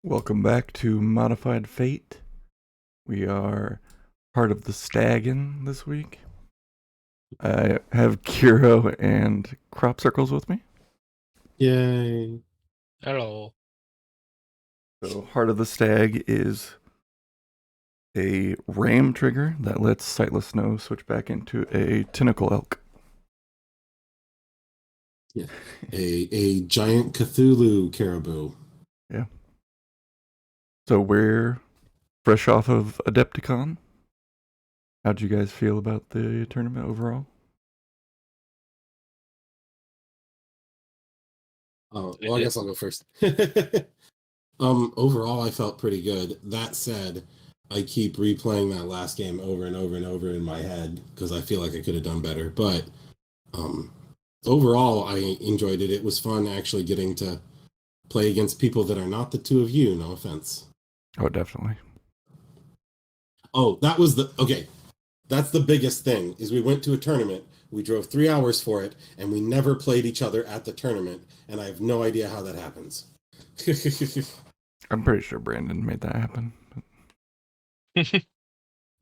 Welcome back to Modified Fate. We are part of the Staggin this week. I have Kiro and Crop Circles with me. Yay. Hello. So, Heart of the Stag is a ram trigger that lets Sightless Snow switch back into a tentacle elk. Yeah. A giant Cthulhu caribou. Yeah. So, we're fresh off of Adepticon. How'd you guys feel about the tournament overall? Oh, well, I guess I'll go first. Overall, I felt pretty good. That said, I keep replaying that last game over and over and over in my head because I feel like I could have done better. But um, overall, I enjoyed it. It was fun actually getting to play against people that are not the two of you. No offense. Oh, definitely. Oh, that was okay. That's the biggest thing is we went to a tournament. We drove 3 hours for it, and we never played each other at the tournament. And I have no idea how that happens. I'm pretty sure Brandon made that happen.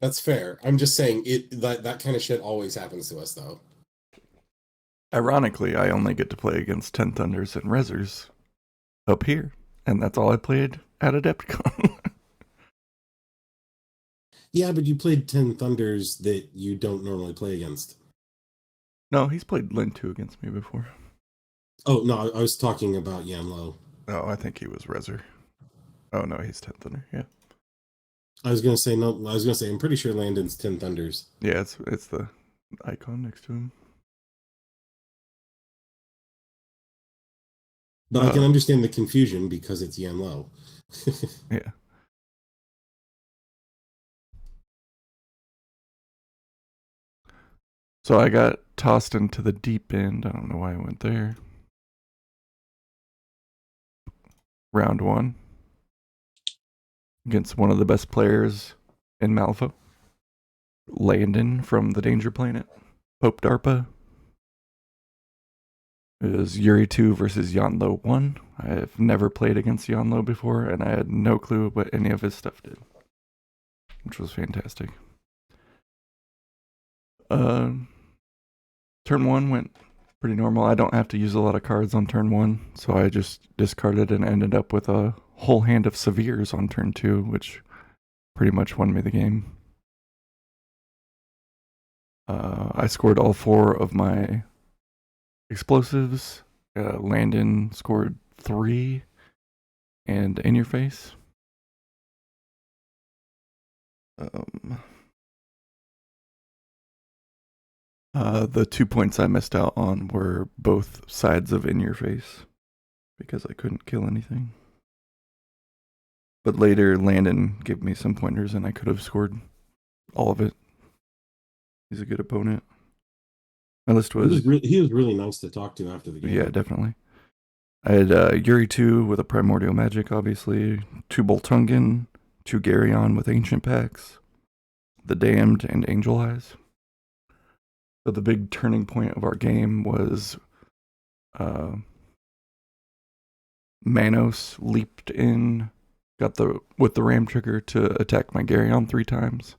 That's fair. I'm just saying that kind of shit always happens to us, though. Ironically, I only get to play against 10 Thunders and Rezzers up here, and that's all I played at Adepticon. Yeah, but you played 10 Thunders that you don't normally play against. No, he's played Lin 2 against me before. Oh, no, I was talking about Yanlo. Oh, I think he was Rezzer. Oh, no, he's 10 Thunder, yeah. I was going to say, no, I was going to say, I'm pretty sure Landon's 10 Thunders. Yeah, it's the icon next to him. But I can understand the confusion because it's Yanlo. Yeah. So I got tossed into the deep end. I don't know why I went there. Round 1. Against one of the best players in Malifaux. Landon from the Danger Planet. Pope DARPA. It was Yuri 2 versus Yanlo 1. I've never played against Yanlo before, and I had no clue what any of his stuff did, which was fantastic. Turn 1 went pretty normal. I don't have to use a lot of cards on turn 1, so I just discarded and ended up with a whole hand of Severes on turn 2, which pretty much won me the game. I scored all 4 of my explosives. Landon scored 3, and In Your Face. The 2 points I missed out on were both sides of In Your Face because I couldn't kill anything. But later, Landon gave me some pointers and I could have scored all of it. He's a good opponent. My list was... He was really nice to talk to after the game. Yeah, definitely. I had Yuri 2 with a Primordial Magic, obviously. 2 Boltungan, 2 Garyon with Ancient Packs, the Damned, and Angel Eyes. So the big turning point of our game was Manos leaped in, with the ram trigger to attack my Garyon 3 times,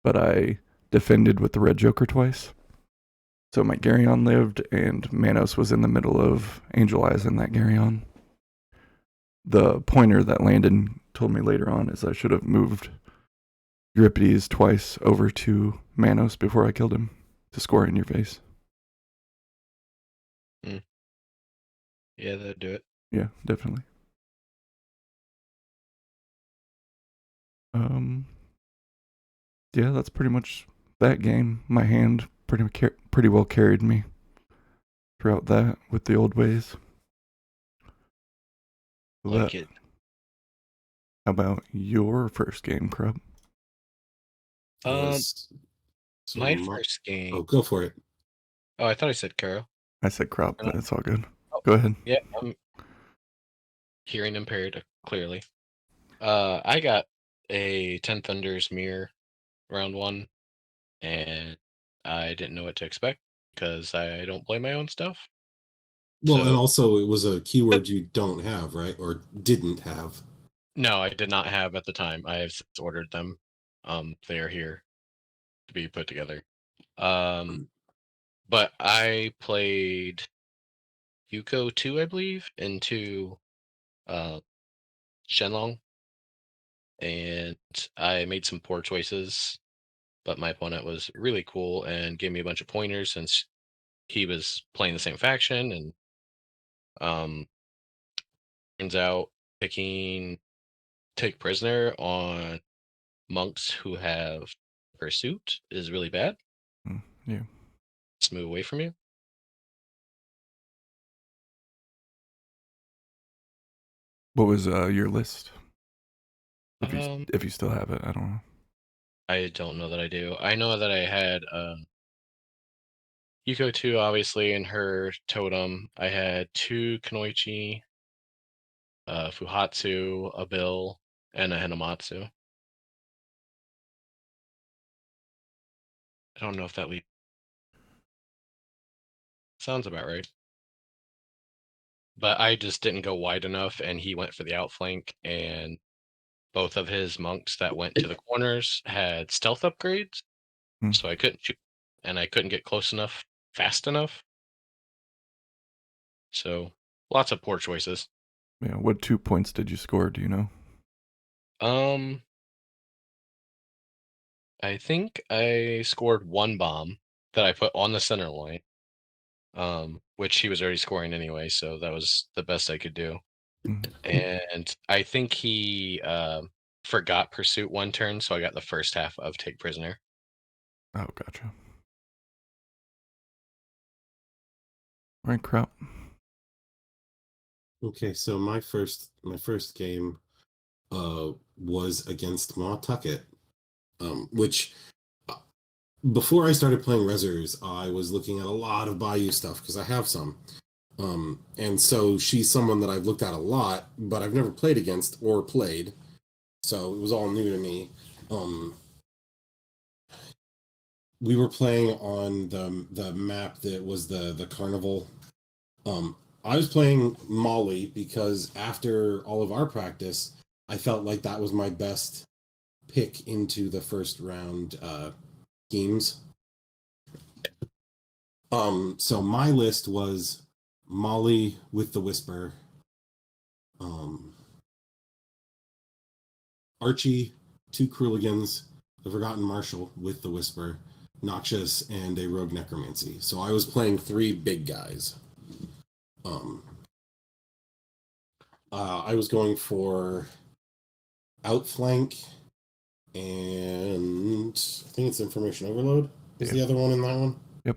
but I defended with the red joker twice. So my Garyon lived, and Manos was in the middle of Angel Eyes and that Garyon. The pointer that Landon told me later on is I should have moved Euripides twice over to Manos before I killed him to score In Your Face. Yeah, that'd do it. Yeah, definitely. Yeah, that's pretty much that game. My hand pretty well carried me throughout that with the old ways. Like it. How about your first game, Crub? My first game. Oh, go for it. Oh, I thought I said Carol. I said Crop, but it's all good. Oh, Go ahead. Yeah, I'm hearing impaired, clearly. I got a 10 Thunders mirror round 1, and I didn't know what to expect because I don't play my own stuff. Well, and So also it was a keyword you don't have, right? Or didn't have. no, I did not have at the time. I have since ordered them. They are here to be put together. But I played Yuko 2, I believe, into uh Shenlong, and I made some poor choices, but my opponent was really cool and gave me a bunch of pointers since he was playing the same faction, and um turns out picking take prisoner on monks who have pursuit is really bad. Yeah. Just move away from you. What was your list? If you Um, if you still have it, I don't know. I don't know that I do. I know that I had Yuko 2 obviously in her totem. I had 2 Kunoichi, Fuhatsu, a Bill, and a Hinamatsu. I don't know if that sounds about right. But I just didn't go wide enough, and he went for the outflank, and both of his monks that went to the corners had stealth upgrades, Hmm. so I couldn't shoot, and I couldn't get close enough fast enough. So lots of poor choices. Yeah. What 2 points did you score? Do you know? Um, I think I scored 1 bomb that I put on the center line, which he was already scoring anyway, so that was the best I could do. Hmm. And I think he forgot pursuit 1 turn, so I got the first half of take prisoner. Oh, gotcha. All right, Kraut. Okay, so my first game was against Ma Tuckett, which before I started playing Rezzers, I was looking at a lot of Bayou stuff because I have some. And so she's someone that I've looked at a lot, but I've never played against or played. So it was all new to me. Um, we were playing on the map that was the carnival. Um, I was playing Molly because after all of our practice, I felt like that was my best pick into the first round games. So my list was Molly with the Whisper, um, Archie, 2 Kruligans, the Forgotten Marshal with the Whisper, Noxious, and a Rogue Necromancy. So I was playing 3 big guys. Um, I was going for Outflank, and I think it's Information Overload is Yeah. the other one in that one. Yep.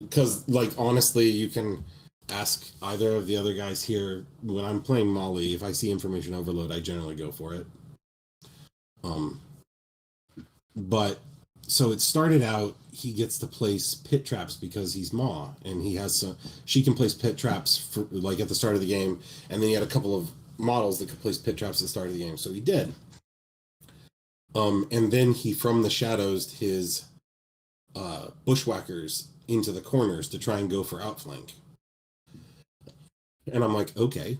Because like honestly, you can ask either of the other guys here. When I'm playing Molly, if I see Information Overload, I generally go for it. But so it started out, he gets to place pit traps because he's Maw, and he has some. She can place pit traps for like at the start of the game, and then he had a couple of models that could place pit traps at the start of the game, so he did. And then he from the shadows his bushwhackers into the corners to try and go for outflank. And I'm like, okay.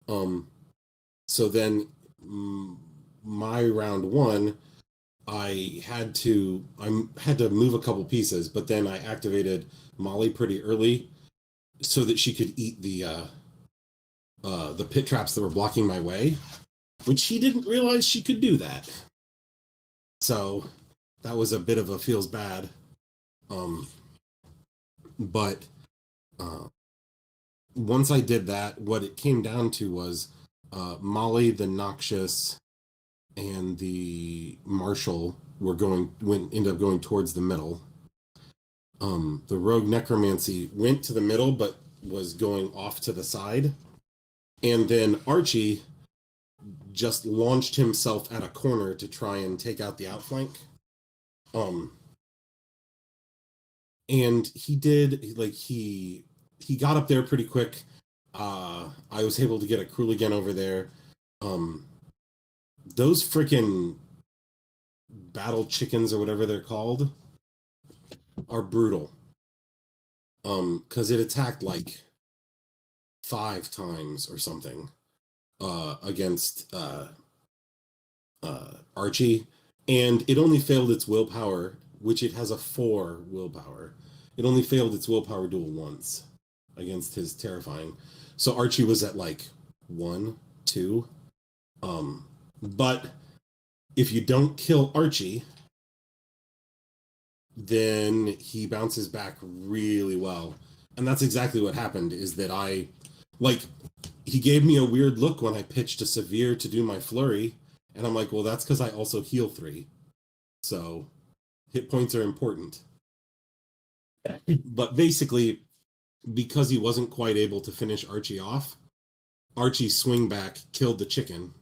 So then my round 1, I had to move a couple pieces, but then I activated Molly pretty early so that she could eat the pit traps that were blocking my way, which she didn't realize she could do that. So that was a bit of a feels bad. But uh, once I did that, what it came down to was Molly, the Noxious, and the Marshal ended up going towards the middle. The Rogue Necromancy went to the middle, but was going off to the side. And then Archie just launched himself at a corner to try and take out the outflank. Um, and he did like he got up there pretty quick. I was able to get a Kruligan over there. Um, those freaking battle chickens or whatever they're called are brutal. because it attacked like 5 times or something against Archie, and it only failed its willpower, which it has a 4 willpower. It only failed its willpower duel once against his terrifying. So Archie was at like 1, 2. But if you don't kill Archie, then he bounces back really well. And that's exactly what happened, is that he gave me a weird look when I pitched a severe to do my flurry, and I'm like, well, that's because I also heal 3. So hit points are important. But basically, because he wasn't quite able to finish Archie off, Archie's swing back killed the chicken,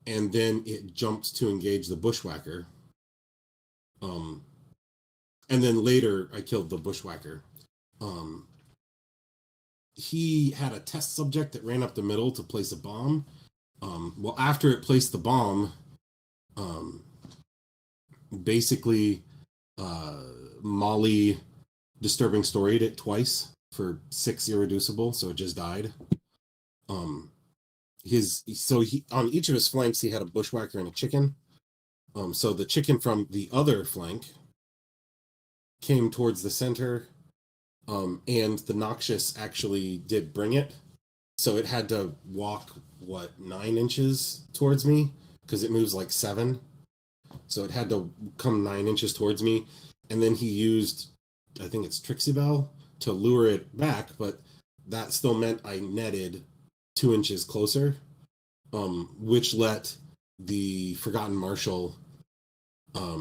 and then it jumped to engage the bushwhacker. And then later I killed the bushwhacker. He had a test subject that ran up the middle to place a bomb. Well, after it placed the bomb, basically Molly disturbing storied it twice for 6 irreducible, so it just died. He on each of his flanks he had a bushwhacker and a chicken. So the chicken from the other flank came towards the center, and the Noxious actually did bring it, so it had to walk 9 inches towards me because it moves like 7, so it had to come 9 inches towards me, and then he used, I think it's Trixie Bell, to lure it back, but that still meant I netted 2 inches closer, which let the Forgotten Marshal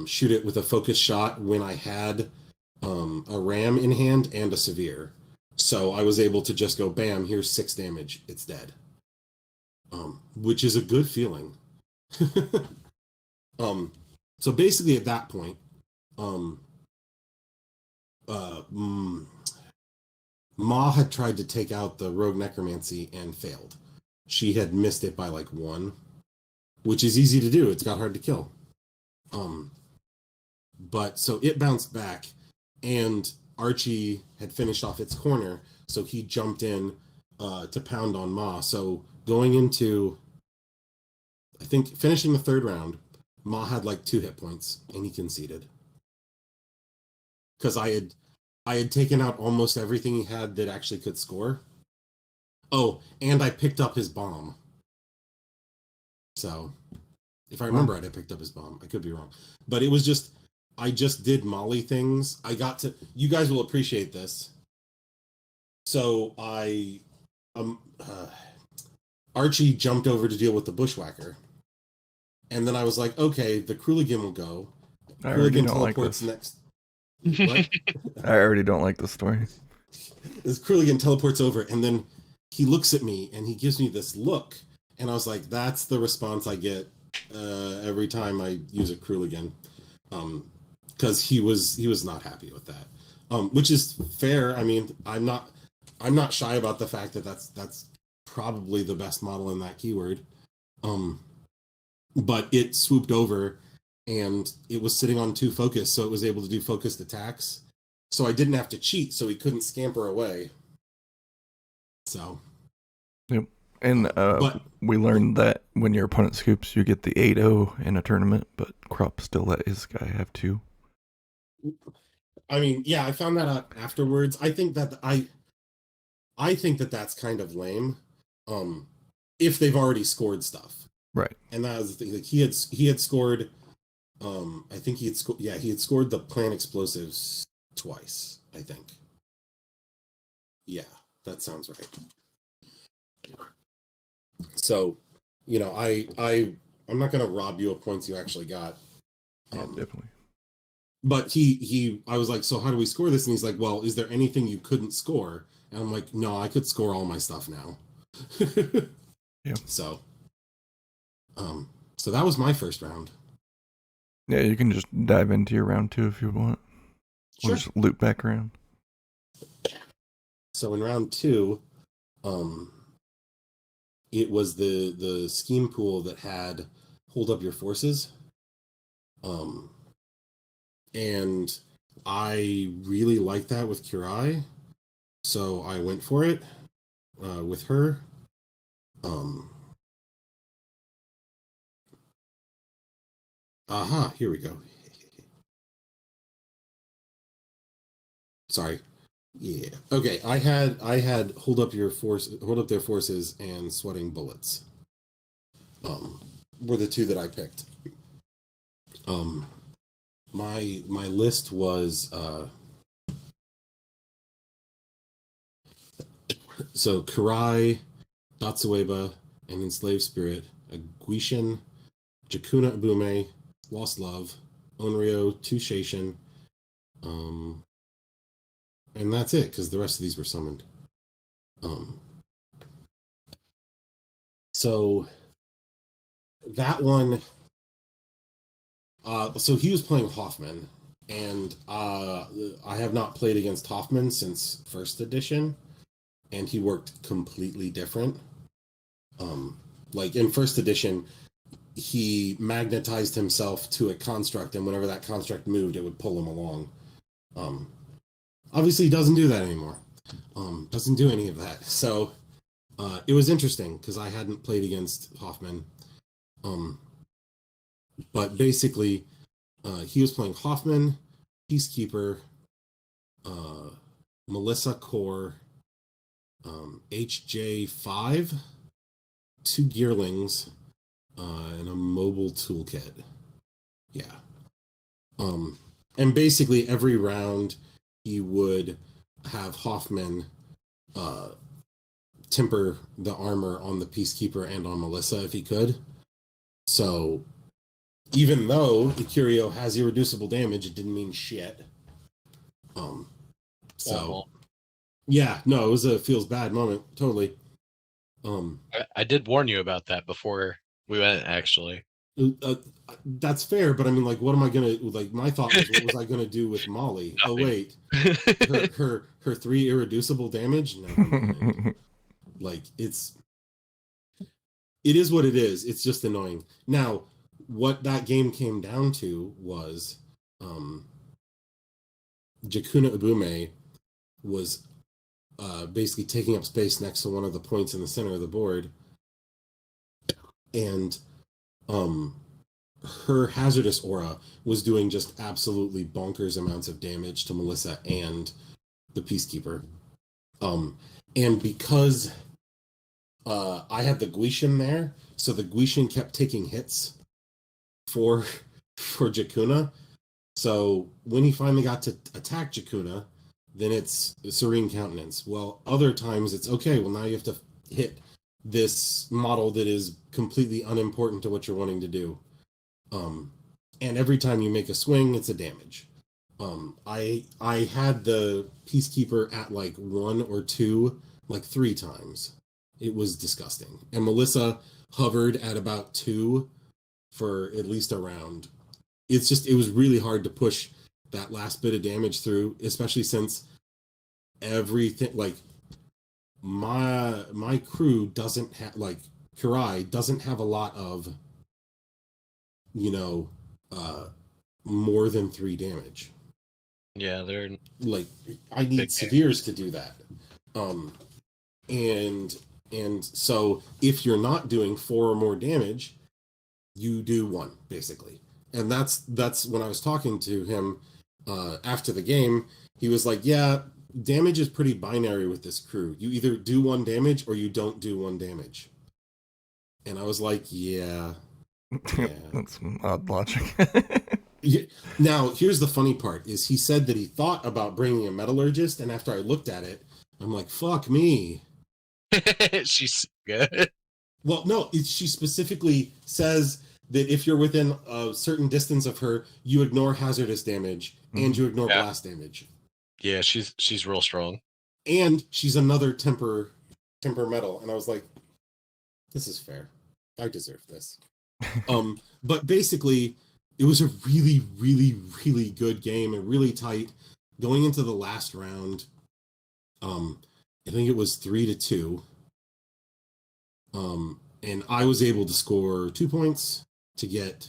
shoot it with a focus shot when I had a ram in hand and a severe. So I was able to just go, bam, here's 6 damage, it's dead. Which is a good feeling. So basically at that point, Ma had tried to take out the Rogue Necromancy and failed. She had missed it by like 1, which is easy to do. It's got hard to kill. But so it bounced back, and Archie had finished off its corner, so he jumped in to pound on Ma. So going into, I think, finishing the 3rd round, Ma had like 2 hit points, and he conceded. Because I had taken out almost everything he had that actually could score. Oh, and I picked up his bomb. So, if I remember right, I picked up his bomb. I could be wrong. But it was just, I just did Molly things. You guys will appreciate this. So Archie jumped over to deal with the bushwhacker. And then I was like, okay, the Kruligan will go. I already Kruligan don't like this. next. What? I already don't like the story. This Kruligan teleports over, and then he looks at me, and he gives me this look. And I was like, that's the response I get every time I use a Kruligan. Because he was not happy with that. Which is fair. I mean, I'm not shy about the fact that that's probably the best model in that keyword. But it swooped over, and it was sitting on 2 focus, so it was able to do focused attacks. So I didn't have to cheat, so he couldn't scamper away. So. Yep. And we learned that when your opponent scoops, you get the 8-0 in a tournament, but Krupp still let his guy have 2. I mean, yeah, I found that out afterwards. I think that that's kind of lame. If they've already scored stuff. Right. And that was the thing. Like he had scored I think he had scored the plant explosives twice, I think. Yeah, that sounds right. So, I'm not gonna rob you of points you actually got. Yeah, definitely. But I was like, so how do we score this? And he's like, well, is there anything you couldn't score? And I'm like, no, I could score all my stuff now. Yeah. So that was my first round. Yeah, you can just dive into your round 2 if you want. Sure. Or just loop back around. So in round 2, it was the scheme pool that had hold up your forces. And I really like that with Kurai, so I went for it with her. Here we go. Sorry. Yeah. Okay. I had hold up their forces and sweating bullets. Were the two that I picked. My list was so Kurai, Datsueba, and Enslaved Spirit, a Guishin, Jakuna Abume, Lost Love, Onryo, Two Shaishin, and that's it because the rest of these were summoned. So that one, so he was playing Hoffman, and I have not played against Hoffman since first edition, and he worked completely different. Like in first edition, he magnetized himself to a construct, and whenever that construct moved, it would pull him along. Obviously, he doesn't do that anymore. Doesn't do any of that. So it was interesting because I hadn't played against Hoffman. But basically, he was playing Hoffman, Peacekeeper, Melissa Core, HJ5, 2 Gearlings, and a mobile toolkit. Yeah. And basically every round he would have Hoffman temper the armor on the Peacekeeper and on Melissa if he could. So even though the Curio has irreducible damage, it didn't mean shit. Yeah, no, it was a feels bad moment, totally. I did warn you about that before we went, actually. That's fair, but I mean, like, what am I gonna like? My thought was, what was I gonna do with Molly? Oh wait, her 3 irreducible damage. Never mind. Like it is what it is. It's just annoying. Now, what that game came down to was, Jakuna Ubume was basically taking up space next to one of the points in the center of the board, and her hazardous aura was doing just absolutely bonkers amounts of damage to Melissa and the Peacekeeper. And because I had the Guishin there, so the Guishin kept taking hits for Jakuna. So when he finally got to attack Jakuna, then it's Serene Countenance. Well, other times it's okay, well, now you have to hit this model that is completely unimportant to what you're wanting to do. And every time you make a swing, it's a damage. I had the Peacekeeper at like 1 or 2, like 3 times. It was disgusting. And Melissa hovered at about 2 for at least a round. It was really hard to push that last bit of damage through, especially since everything, like, my crew doesn't have, like, Kurai doesn't have a lot of, more than 3 damage. Yeah, they're like, I need Severes to do that. And so if you're not doing 4 or more damage, you do 1 basically. And that's when I was talking to him after the game. He was like, "Yeah, damage is pretty binary with this crew. You either do 1 damage or you don't do 1 damage." And I was like, "Yeah, that's odd logic." Now, here's the funny part: is he said that he thought about bringing a metallurgist, and after I looked at it, I'm like, "Fuck me." She's good. Well, no, she specifically says that if you're within a certain distance of her, you ignore hazardous damage and you ignore blast damage. Yeah, she's real strong. And she's another temper metal, and I was like, "This is fair. I deserve this." But basically, it was a really, really, really good game and really tight. Going into the last round, I think it was 3-2. And I was able to score 2 points to get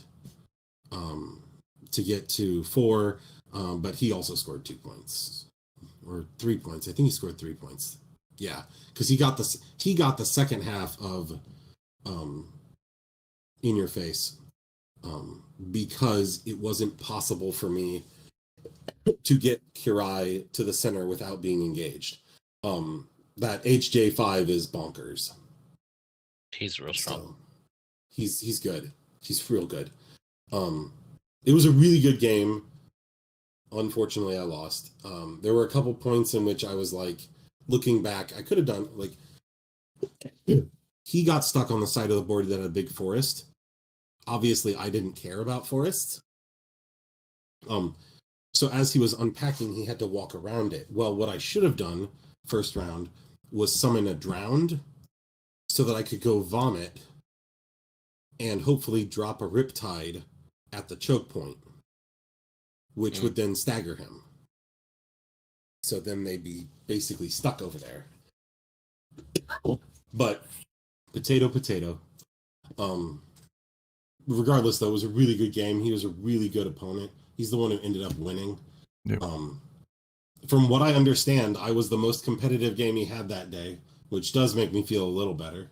to 4. But he also scored 2 points or 3 points. I think he scored 3 points. Yeah, because he got the second half of In Your Face, because it wasn't possible for me to get Kirai to the center without being engaged. That HJ5 is bonkers. He's real strong. So he's good. He's real good. It was a really good game. Unfortunately, I lost. There were a couple points in which I was like, looking back, I could have done like. He got stuck on the side of the board that had a big forest. Obviously, I didn't care about forests. So as he was unpacking, he had to walk around it. Well, what I should have done first round was summon a drowned so that I could go vomit and hopefully drop a riptide at the choke point, which would then stagger him. So then they'd be basically stuck over there. But potato. Regardless, though, it was a really good game. He was a really good opponent. He's the one who ended up winning. Yep. From what I understand, I was the most competitive game he had that day, which does make me feel a little better.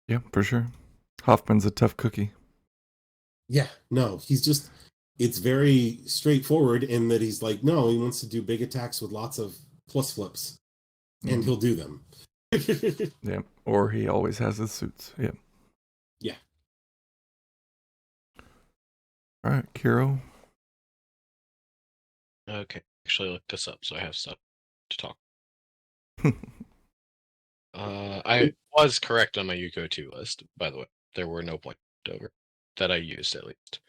Yeah, for sure. Hoffman's a tough cookie. Yeah, no, it's very straightforward in that he's like, no, he wants to do big attacks with lots of plus flips, and he'll do them. Yeah, or he always has his suits. Yeah. Yeah. All right, Kiro. Okay, actually look this up so I have stuff to talk. I was correct on my Yuko 2 list, by the way. There were no points over that I used at least.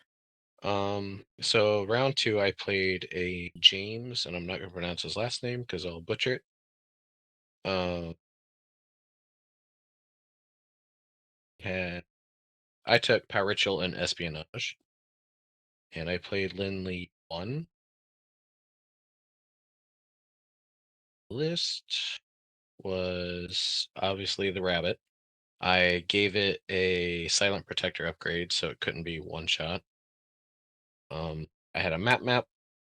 So round 2 I played a James, and I'm not gonna pronounce his last name because I'll butcher it. I took Power Ritual and Espionage, and I played Lin 1. List was obviously the rabbit. I gave it a Silent Protector upgrade, so it couldn't be one shot. I had a map,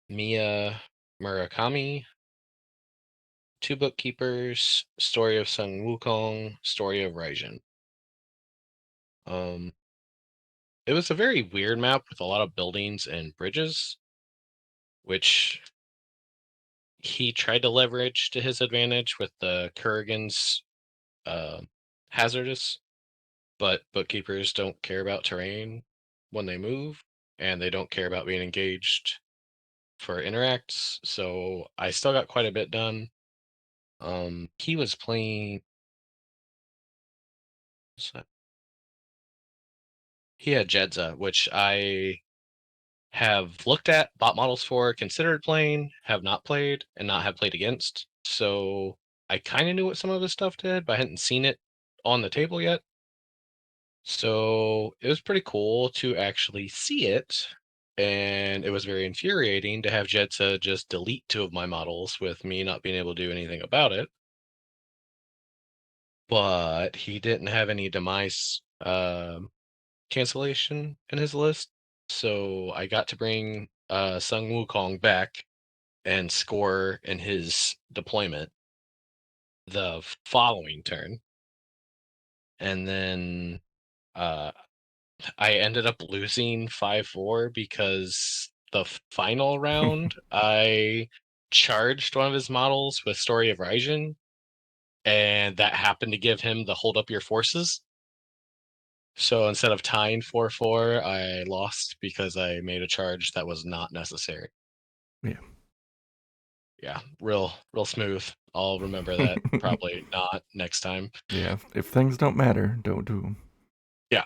Mia Murakami, 2 bookkeepers, Story of Sun Wukong, Story of Raijin. It was a very weird map with a lot of buildings and bridges, which he tried to leverage to his advantage with the Kurgan's hazardous, but bookkeepers don't care about terrain when they move, and they don't care about being engaged for interacts, so I still got quite a bit done. He was playing. He had Jedza, which I have looked at, bought models for, considered playing, have not played, and not have played against. So I kind of knew what some of his stuff did, but I hadn't seen it on the table yet. So it was pretty cool to actually see it. And it was very infuriating to have Jedza just delete 2 of my models with me not being able to do anything about it. But he didn't have any demise cancellation in his list. So I got to bring Sung Wukong back and score in his deployment the following turn. And then I ended up losing 5-4 because the final round I charged one of his models with Story of Raijin, and that happened to give him the hold up your forces. So instead of tying 4-4, I lost because I made a charge that was not necessary. Yeah. Yeah, real smooth. I'll remember that. Probably not next time. Yeah, if things don't matter, don't do them. Yeah,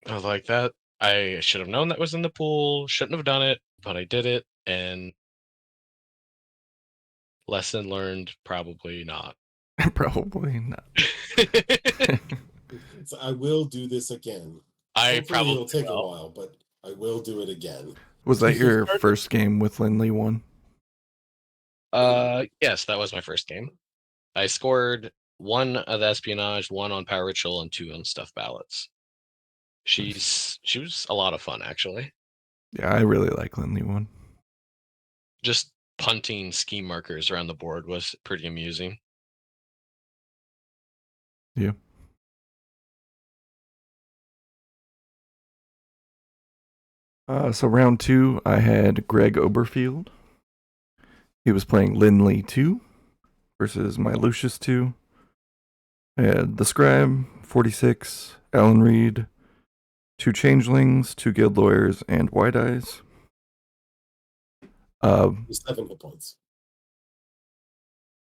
I was like that. I should have known that was in the pool. Shouldn't have done it, but I did it. And lesson learned, probably not. Probably not. So I will do this again. I Hopefully probably it'll take will. a while, but I will do it again. Was that your first game with Lin 1? Yes, that was my first game. I scored 1 of the Espionage, 1 on Power Ritual, and 2 on Stuff Ballots. She was a lot of fun, actually. Yeah, I really like Lindley 1. Just punting ski markers around the board was pretty amusing. Yeah. So round 2, I had Greg Oberfield. He was playing Lindley 2 versus my Lucius 2. I had the Scribe, 46, Alan Reed, 2 Changelings, 2 Guild Lawyers, and White Eyes. 7 hit points.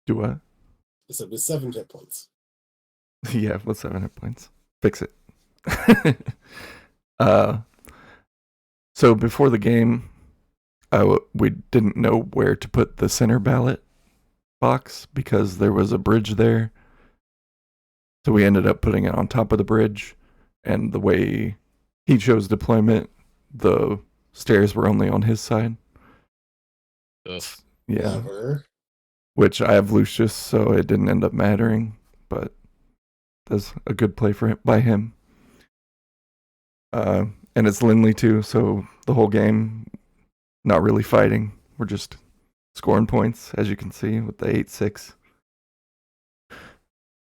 Do what? I said with 7 hit points. Yeah, with 7 hit points. Fix it. So before the game, we didn't know where to put the center ballot box because there was a bridge there. So we ended up putting it on top of the bridge, and the way he chose deployment, the stairs were only on his side. Ugh. Yeah. Clever. Which I have Lucius, so it didn't end up mattering, but that's a good play by him. And it's Lindley too, so the whole game, not really fighting. We're just scoring points, as you can see, with the 8-6.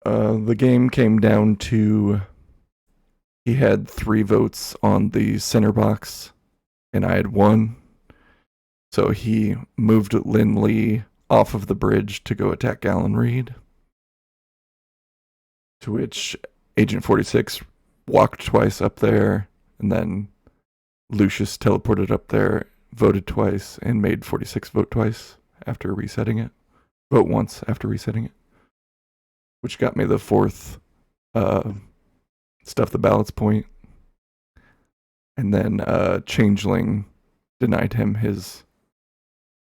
The game came down to he had 3 votes on the center box, and I had 1. So he moved Lindley off of the bridge to go attack Alan Reed. To which Agent 46 walked twice up there, and then Lucius teleported up there, voted twice, and made 46 vote twice after resetting it. Vote once after resetting it. Which got me the 4th stuff the ballots point. And then Changeling denied him his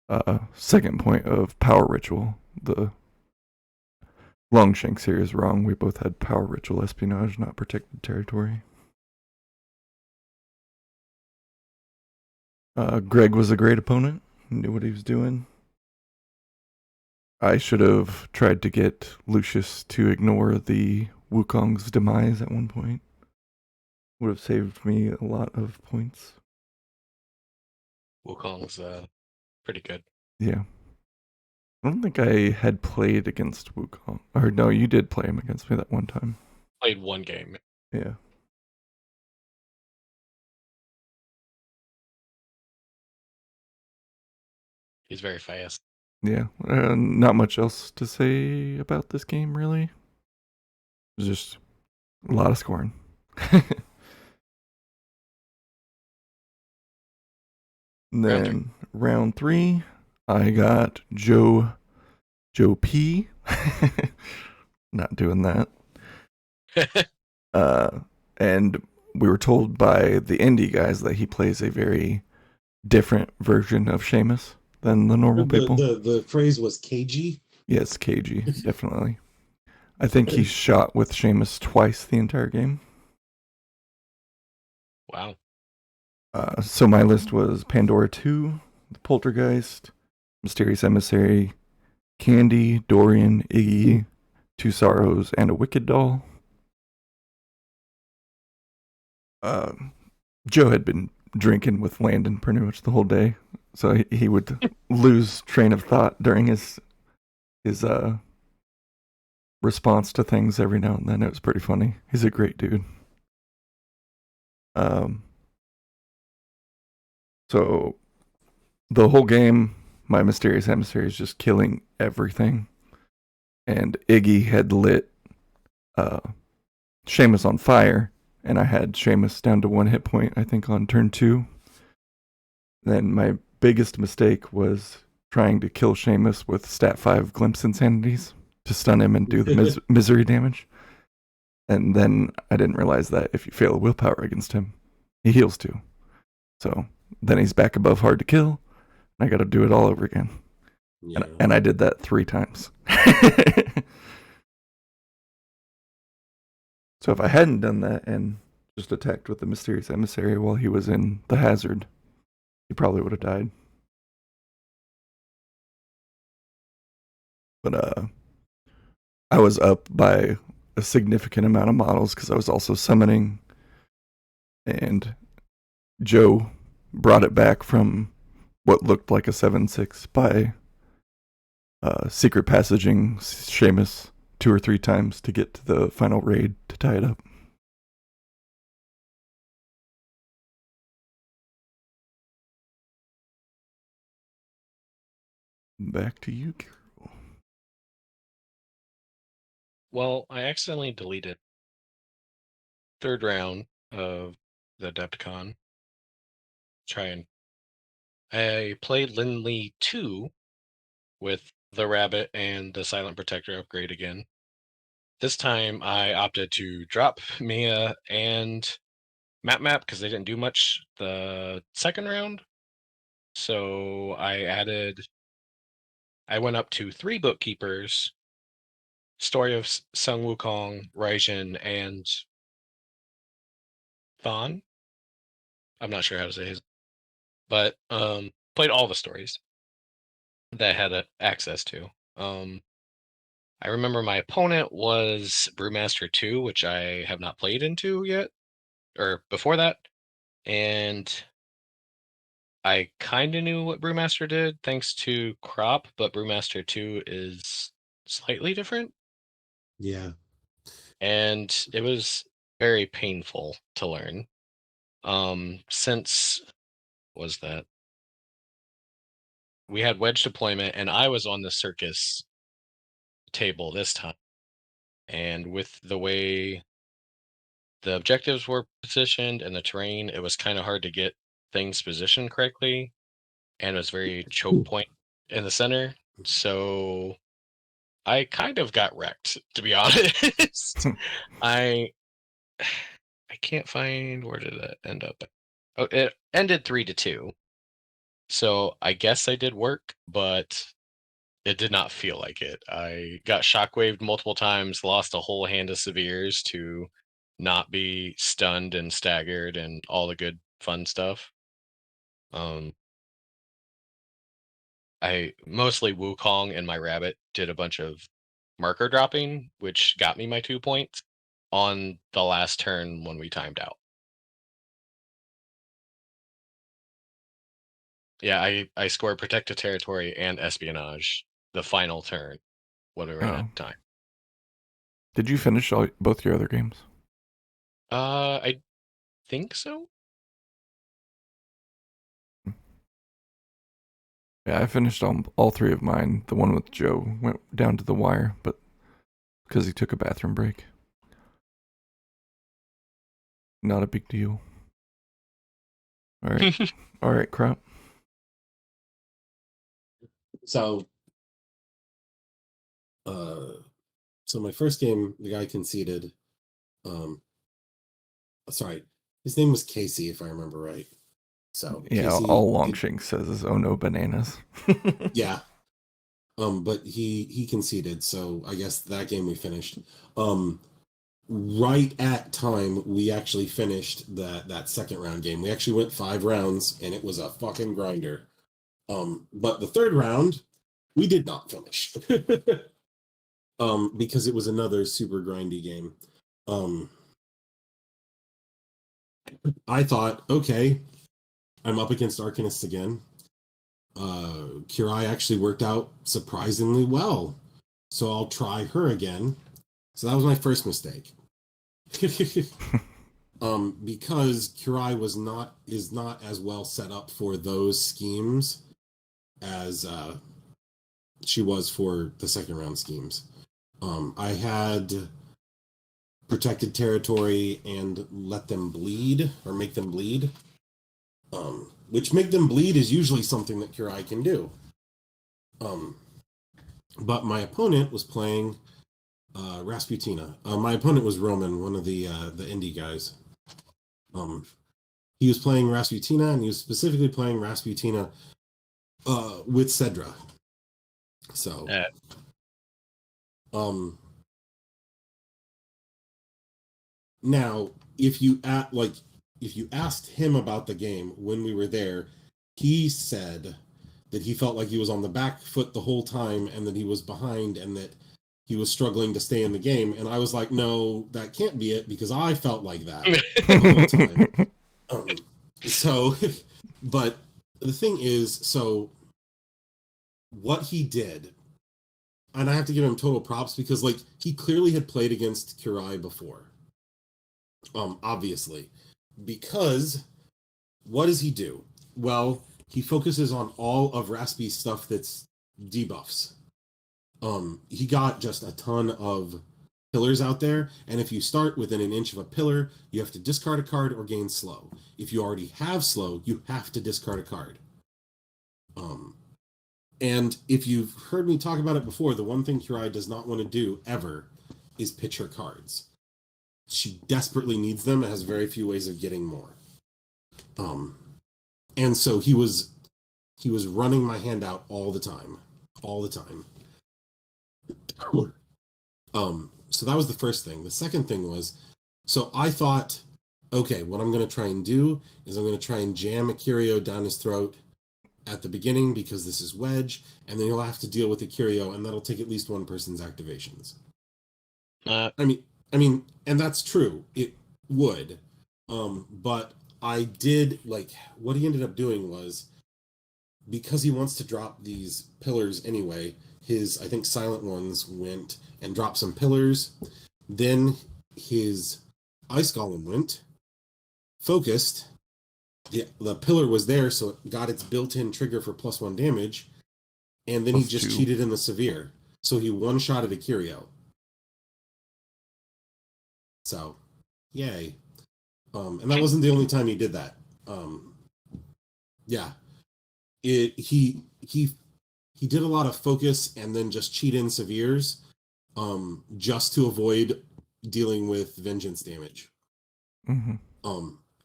2nd point of Power Ritual. The Longshanks here is wrong. We both had Power Ritual Espionage, not Protected Territory. Greg was a great opponent. He knew what he was doing. I should have tried to get Lucius to ignore the Wukong's demise at one point. Would have saved me a lot of points. Wukong's pretty good. Yeah. I don't think I had played against Wukong. Or no, you did play him against me that one time. Played one game. Yeah. He's very fast. Yeah. Not much else to say about this game, really. It was just a lot of scoring. And then round 3, I got Joe P. Not doing that. And we were told by the indie guys that he plays a very different version of Seamus than the normal people. The phrase was cagey. Yes, cagey, definitely. I think he shot with Seamus twice the entire game. Wow. So my list was Pandora 2, the Poltergeist, Mysterious Emissary, Candy, Dorian, Iggy, 2 Sorrows, and a Wicked Doll. Joe had been drinking with Landon pretty much the whole day, so he would lose train of thought during his response to things every now and then. It was pretty funny. He's a great dude. So the whole game, my Mysterious Emissary is just killing everything. And Iggy had lit Seamus on fire, and I had Seamus down to 1 hit point, I think, on turn 2. Then my biggest mistake was trying to kill Seamus with stat 5 Glimpse Insanities to stun him and do the misery damage. And then I didn't realize that if you fail a willpower against him, he heals too. So then he's back above hard to kill, and I got to do it all over again. Yeah. And I did that 3 times. So if I hadn't done that and just attacked with the Mysterious Emissary while he was in the hazard, he probably would have died. But I was up by a significant amount of models because I was also summoning, and Joe brought it back from what looked like a 7-6 by secret passaging Seamus 2 or 3 times to get to the final raid to tie it up. Back to you, Carol. Well, I accidentally deleted third round of the Adepticon. I played Lindley 2 with the Rabbit and the Silent Protector upgrade again. This time I opted to drop Mia and Map because they didn't do much the second round. So I went up to 3 bookkeepers, Story of Sung Wukong, Raijin, and Thon. I'm not sure how to say his, but played all the stories that I had access to. I remember my opponent was Brewmaster 2, which I have not played into yet, or before that. And I kind of knew what Brewmaster did thanks to Crop, but Brewmaster 2 is slightly different. Yeah. And it was very painful to learn. Since was that we had wedge deployment and I was on the circus table this time. And with the way the objectives were positioned and the terrain, it was kind of hard to get things positioned correctly. And it was very choke point in the center. So I kind of got wrecked, to be honest. I can't find, where did it end up? Oh, it ended 3-2. So I guess I did work, but it did not feel like it. I got shockwaved multiple times, lost a whole hand of severes to not be stunned and staggered and all the good fun stuff. I mostly Wukong and my Rabbit did a bunch of marker dropping, which got me my 2 points on the last turn when we timed out. Yeah, I scored Protected Territory and Espionage the final turn when we ran out of time. Did you finish both your other games? I think so. Yeah, I finished all 3 of mine. The one with Joe went down to the wire, but because he took a bathroom break. Not a big deal. All right. All right, Crop. So, so my first game, the guy conceded. Sorry, his name was Casey, if I remember right. So yeah, Casey, all Longshank says is "Oh no, bananas." yeah. But he conceded, so I guess that game we finished. Right at time we actually finished that second round game. We actually went 5 rounds, and it was a fucking grinder. But the third round we did not finish. Because it was another super grindy game. I thought, okay, I'm up against Arcanist again. Kirai actually worked out surprisingly well, so I'll try her again. So that was my first mistake. Because Kirai is not as well set up for those schemes as she was for the second round schemes. I had Protected Territory and Let Them Bleed, or Make Them Bleed. Which Make Them Bleed is usually something that Kirai can do. But my opponent was playing Rasputina. My opponent was Roman, one of the indie guys. He was playing Rasputina, and he was specifically playing Rasputina with Cedra. So, now if you asked him about the game when we were there, he said that he felt like he was on the back foot the whole time and that he was behind and that he was struggling to stay in the game. And I was like, no, that can't be it, because I felt like that the whole time. So But the thing is, so what he did, and I have to give him total props because like he clearly had played against Kurai before. Obviously. Because what does he do? Well, he focuses on all of Raspi's stuff that's debuffs. He got just a ton of pillars out there, and if you start within an inch of a pillar, you have to discard a card or gain slow. If you already have slow, you have to discard a card. And if you've heard me talk about it before, the one thing Kurai does not want to do ever is pitch her cards. She desperately needs them and has very few ways of getting more. And so he was running my hand out all the time. So that was the first thing. The second thing was, so I thought, okay, what I'm going to try and do is I'm going to try and jam a curio down his throat at the beginning because this is wedge, and then he'll have to deal with the curio, and that'll take at least one person's activations. I mean, and that's true. It would, but I did like what he ended up doing was because he wants to drop these pillars anyway. His I think silent ones went and dropped some pillars. Then his ice golem went, focused. The pillar was there, so it got its built-in trigger for +1 damage, and then he just cheated in the severe. So he one-shotted a curio. So, yay. And that wasn't the only time he did that. Yeah. He did a lot of focus and then just cheat in severes, just to avoid dealing with vengeance damage. Mm-hmm.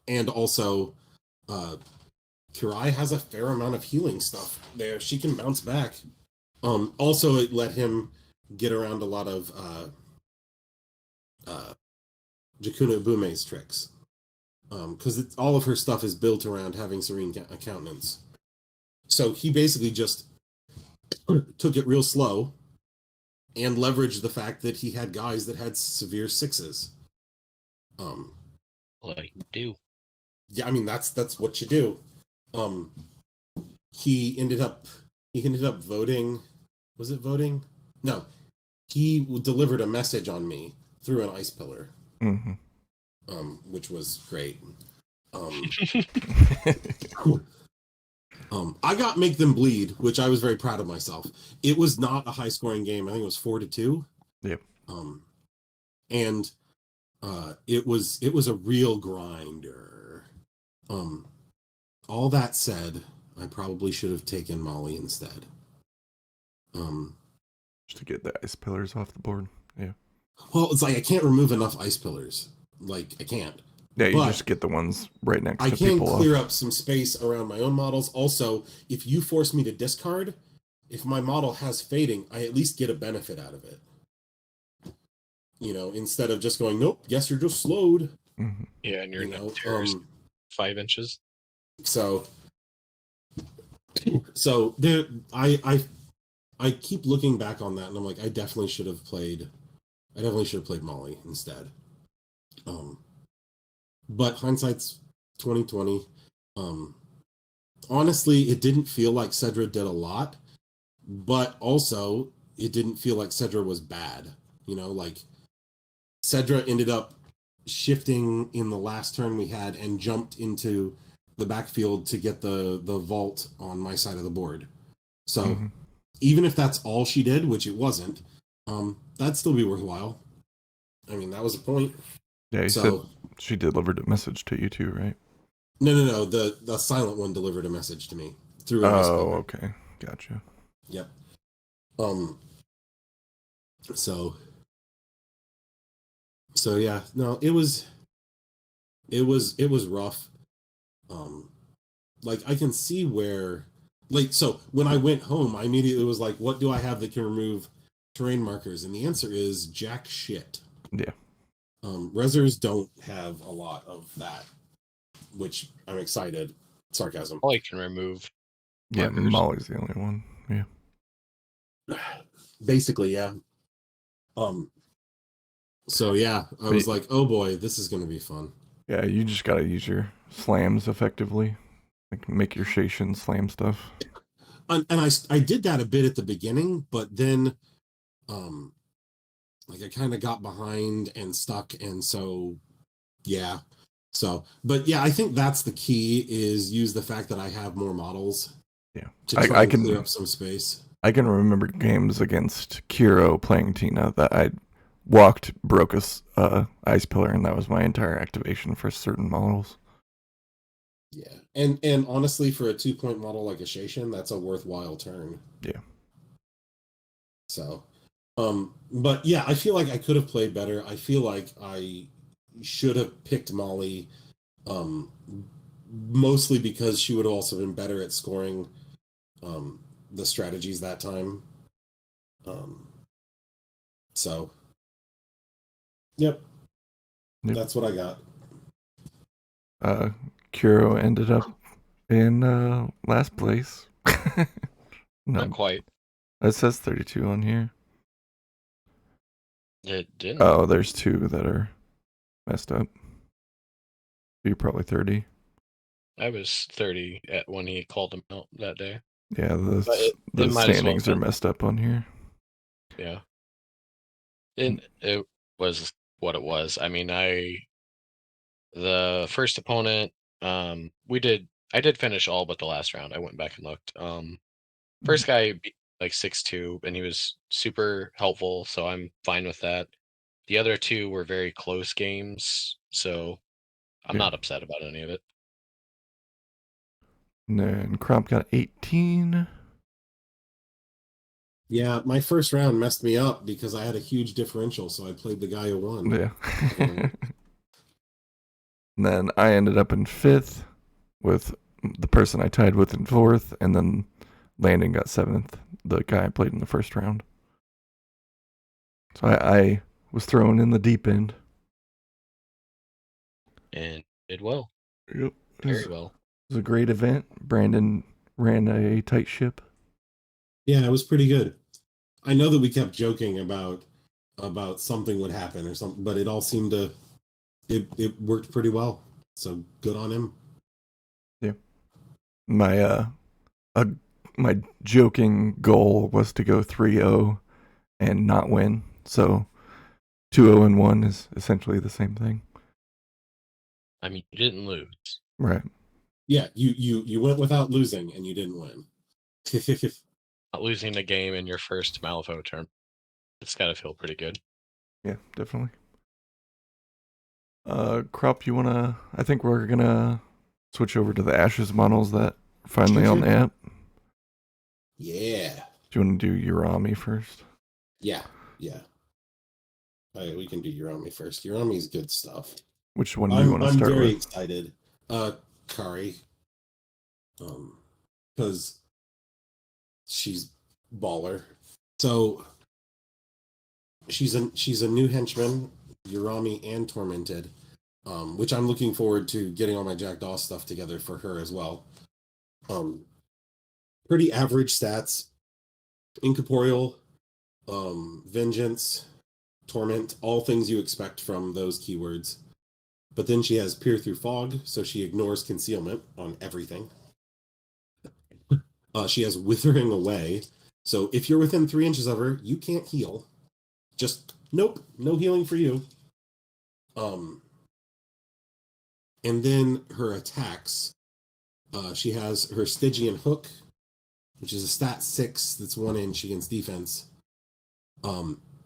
And also, Kurai has a fair amount of healing stuff there. She can bounce back. Also, it let him get around a lot of Jakuna Ubume's tricks. Because all of her stuff is built around having serene countenance. So he basically just took it real slow and leveraged the fact that he had guys that had severe 6s. Like you do. Yeah, I mean that's what you do. He ended up voting. Was it voting? No. He delivered a message on me through an ice pillar. Mm-hmm. Which was great. I got Make Them Bleed, which I was very proud of myself. It was not a high scoring game. I think it was 4-2. Yep. And it was a real grinder. All that said, I probably should have taken Molly instead. Just to get the ice pillars off the board. Yeah. Well, it's like I can't remove enough ice pillars. Like I can't. Yeah, you just get the ones right next to people. I can clear up some space around my own models. Also, if you force me to discard, if my model has fading, I at least get a benefit out of it. You know, instead of just going, nope, guess you're just slowed. Mm-hmm. Yeah, and you're 5 inches. So there, I keep looking back on that, and I'm like, I definitely should have played Molly instead. But hindsight's 2020. Honestly, it didn't feel like Cedra did a lot, but also it didn't feel like Cedra was bad. You know, like Cedra ended up shifting in the last turn we had and jumped into the backfield to get the vault on my side of the board. So even if that's all she did, which it wasn't, that'd still be worthwhile. I mean, that was a point. Yeah, you said she delivered a message to you too, right? No. The silent one delivered a message to me through an ice pillar. Okay. Gotcha. Yep. So yeah, no, it was rough. Like I can see where, like, so when I went home, I immediately was like, what do I have that can remove terrain markers? And the answer is jack shit. Yeah. Rezzers don't have a lot of that, which I'm excited. Sarcasm. Molly can remove markers. Yeah, Molly's the only one. Yeah. Basically, yeah. So yeah, I was like, oh boy, this is going to be fun. Yeah, you just got to use your slams effectively. Like make your Station slam stuff. And I did that a bit at the beginning, but then um like I kind of got behind and stuck, and so yeah. So, but yeah, I think that's the key, is use the fact that I have more models Yeah. to I, try I and clear can up some space. I can remember games against Kiro playing Tina that I walked, broke a ice pillar, and that was my entire activation for certain models. Yeah. And honestly, for a 2-point model like a Station, that's a worthwhile turn. Yeah. So, but yeah, I feel like I could have played better. I feel like I should have picked Molly, um, mostly because she would have also been better at scoring um, the strategies that time. Um, so, yep, Yep. that's what I got. Uh, Kuro ended up in last place. Not No, quite. it says 32 on here. It didn't. Oh, there's two that are messed up. You're probably 30. I was 30 at when he called him out that day. Yeah, But it the might as well have standings are been. messed up on here. Yeah. It was what it was. I mean, the first opponent, I did finish all but the last round. I went back and looked. First guy beat like 6-2, and he was super helpful, so I'm fine with that. The other two were very close games, so I'm Yeah. not upset about any of it. And then Cromp got 18. Yeah, my first round messed me up because I had a huge differential, so I played the guy who won. Yeah. And then I ended up in fifth with the person I tied with in fourth, and then Landon got seventh, the guy I played in the first round. So I was thrown in the deep end. And did well. Yep. Very well. It was a great event. Brandon ran a tight ship. Yeah, it was pretty good. I know that we kept joking about something would happen or something, but it all seemed to it worked pretty well. So good on him. Yeah. My my joking goal was to go 3-0 and not win. So 2-0 and 1 is essentially the same thing. I mean, you didn't lose. Right. Yeah, you went without losing and you didn't win. Not losing a game in your first Malifaux term. It's got to feel pretty good. Yeah, definitely. Crop, you wanna? I think we're gonna switch over to the Ashes models that are finally on the app. Yeah. Do you want to do Urami first? Yeah. All right, we can do Urami first. Urami's good stuff. Which one do you want to I'm start very with? excited. Kari. Because she's baller. So she's a new henchman, Urami and Tormented, which I'm looking forward to getting all my Jackdaw stuff together for her as well. Pretty average stats: Incorporeal, Vengeance, Torment, all things you expect from those keywords. But then she has Peer Through Fog, so she ignores concealment on everything. She has Withering Away, so if you're within 3 inches of her, you can't heal. Just nope, no healing for you. And then her attacks. She has her Stygian Hook, which is a stat 6 that's 1 inch against defense.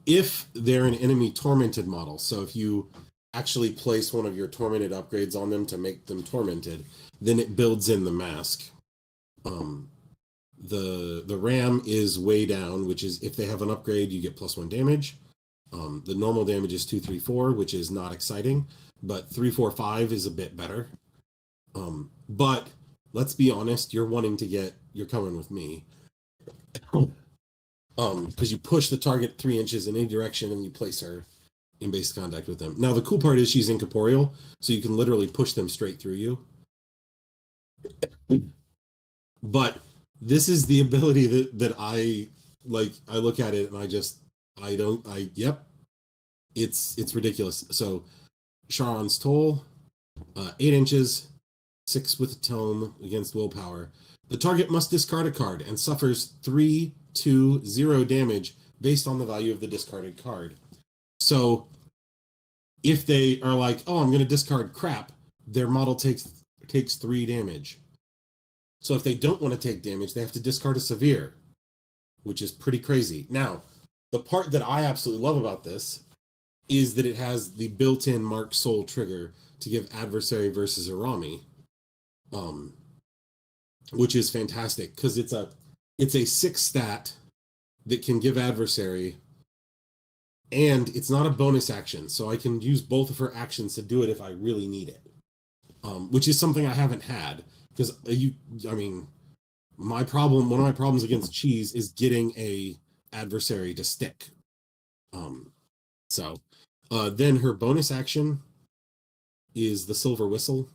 If they're an enemy tormented model, so if you actually place one of your tormented upgrades on them to make them tormented, then it builds in the mask. The RAM is way down, which is if they have an upgrade, you get +1 damage. The normal damage is 2, 3, 4, which is not exciting, but 3, 4, 5 is a bit better. But let's be honest, you're coming with me. Because you push the target 3 inches in any direction and you place her in base contact with them. Now the cool part is she's incorporeal, so you can literally push them straight through you. But this is the ability that I like. I look at it and it's ridiculous. So Sharon's Toll, 8 inches, 6 with a tome against willpower. The target must discard a card and suffers 3/2/0 damage based on the value of the discarded card. So if they are like, oh, I'm going to discard crap, their model takes 3 damage. So if they don't want to take damage, they have to discard a severe, which is pretty crazy. Now, the part that I absolutely love about this is that it has the built-in Mark Soul trigger to give adversary versus Arami, which is fantastic because it's a 6 stat that can give adversary, and it's not a bonus action, so I can use both of her actions to do it if I really need it, which is something I haven't had because one of my problems against Cheese is getting a adversary to stick. Then her bonus action is the Silver Whistle.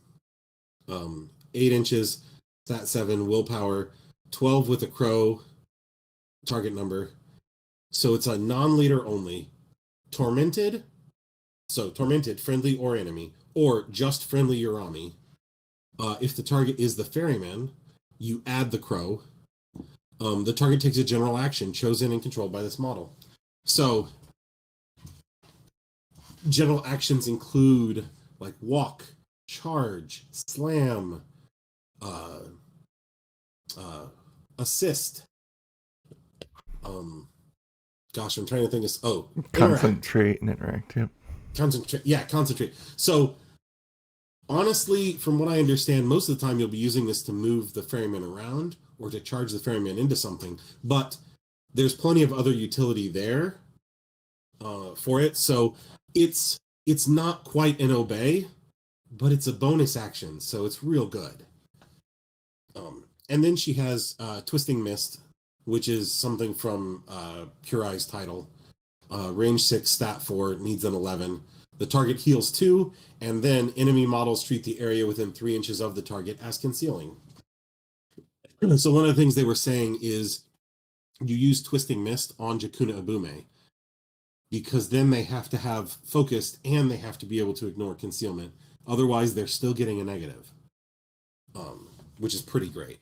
8 inches, stat 7, willpower, 12 with a crow, target number. So it's a non-leader only. Tormented, friendly or enemy, or just friendly Urami. If the target is the ferryman, you add the crow. The target takes a general action chosen and controlled by this model. So general actions include like walk, charge, slam, assist. I'm trying to think of concentrate and interact. Yep. Concentrate. So honestly, from what I understand, most of the time you'll be using this to move the ferryman around or to charge the ferryman into something, but there's plenty of other utility there for it. So it's not quite an obey, but it's a bonus action, so it's real good. And then she has Twisting Mist, which is something from Kurai's title. Range 6, stat 4, needs an 11. The target heals 2, and then enemy models treat the area within 3 inches of the target as concealing. So one of the things they were saying is you use Twisting Mist on Jakuna Abume, because then they have to have focused and they have to be able to ignore concealment. Otherwise, they're still getting a negative, which is pretty great.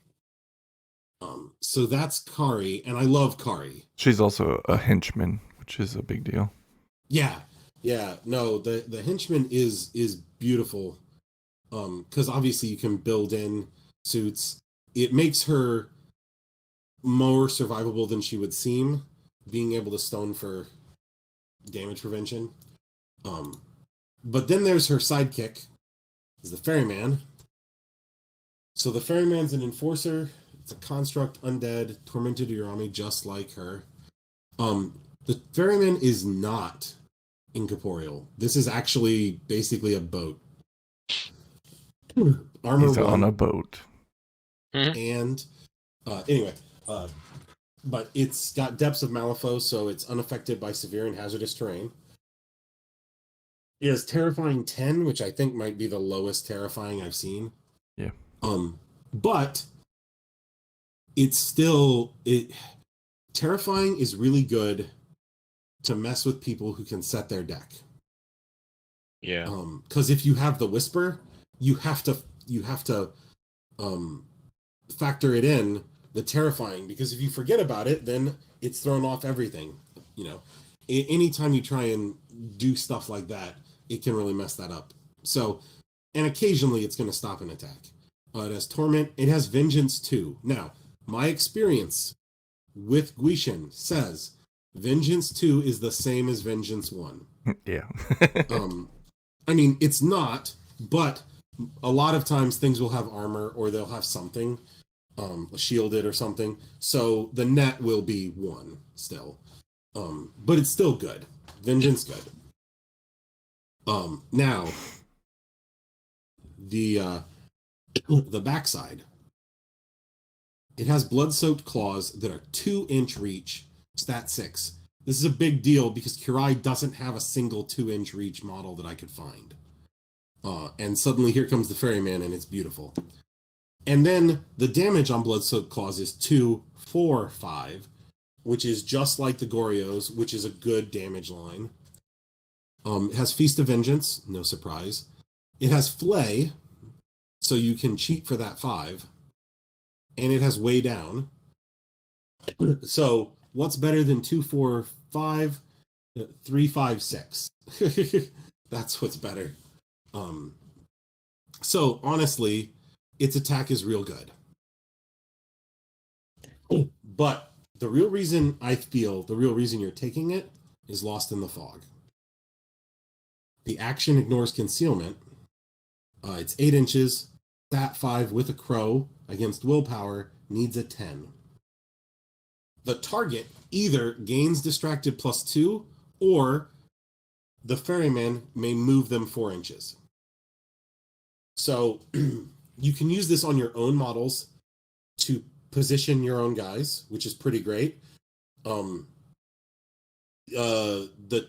So that's Kari, and I love Kari. She's also a henchman, which is a big deal. Yeah. No, the henchman is beautiful, because obviously you can build in suits. It makes her more survivable than she would seem, being able to stone for damage prevention. But then there's her sidekick, is the ferryman. So the ferryman's an enforcer. It's a construct, undead, tormented Urami, just like her. The ferryman is not incorporeal. This is actually basically a boat. Armor He's 1. on a boat. And but it's got Depths of Malifaux, so it's unaffected by severe and hazardous terrain. It has Terrifying 10, which I think might be the lowest Terrifying I've seen. Yeah. But it's still Terrifying is really good to mess with people who can set their deck. Yeah. Because if you have the Whisper, you have to factor it in, the Terrifying, because if you forget about it, then it's thrown off everything. Anytime you try and do stuff like that, it can really mess that up. So, and occasionally it's going to stop an attack. It has Torment. It has Vengeance 2. Now, my experience with Guishin says Vengeance 2 is the same as Vengeance 1. Yeah. It's not, but a lot of times things will have armor or they'll have something shielded or something. So the net will be 1 still. But it's still good. Vengeance good. Now the backside. It has blood-soaked claws that are 2-inch reach, stat 6. This is a big deal because Kurai doesn't have a single 2-inch reach model that I could find. And suddenly here comes the ferryman, and it's beautiful. And then the damage on blood-soaked claws is 2, 4, 5, which is just like the Goryo's, which is a good damage line. It has Feast of Vengeance, no surprise. It has Flay, So you can cheat for that 5. And it has way down. So what's better than 2, 4, 5? 3, 5, 6. That's what's better. So honestly, its attack is real good. But the real reason you're taking it is Lost in the Fog. The action ignores concealment. It's 8 inches, stat 5 with a crow against willpower, needs a 10. The target either gains distracted +2 or the ferryman may move them 4 inches. So you can use this on your own models to position your own guys, which is pretty great. The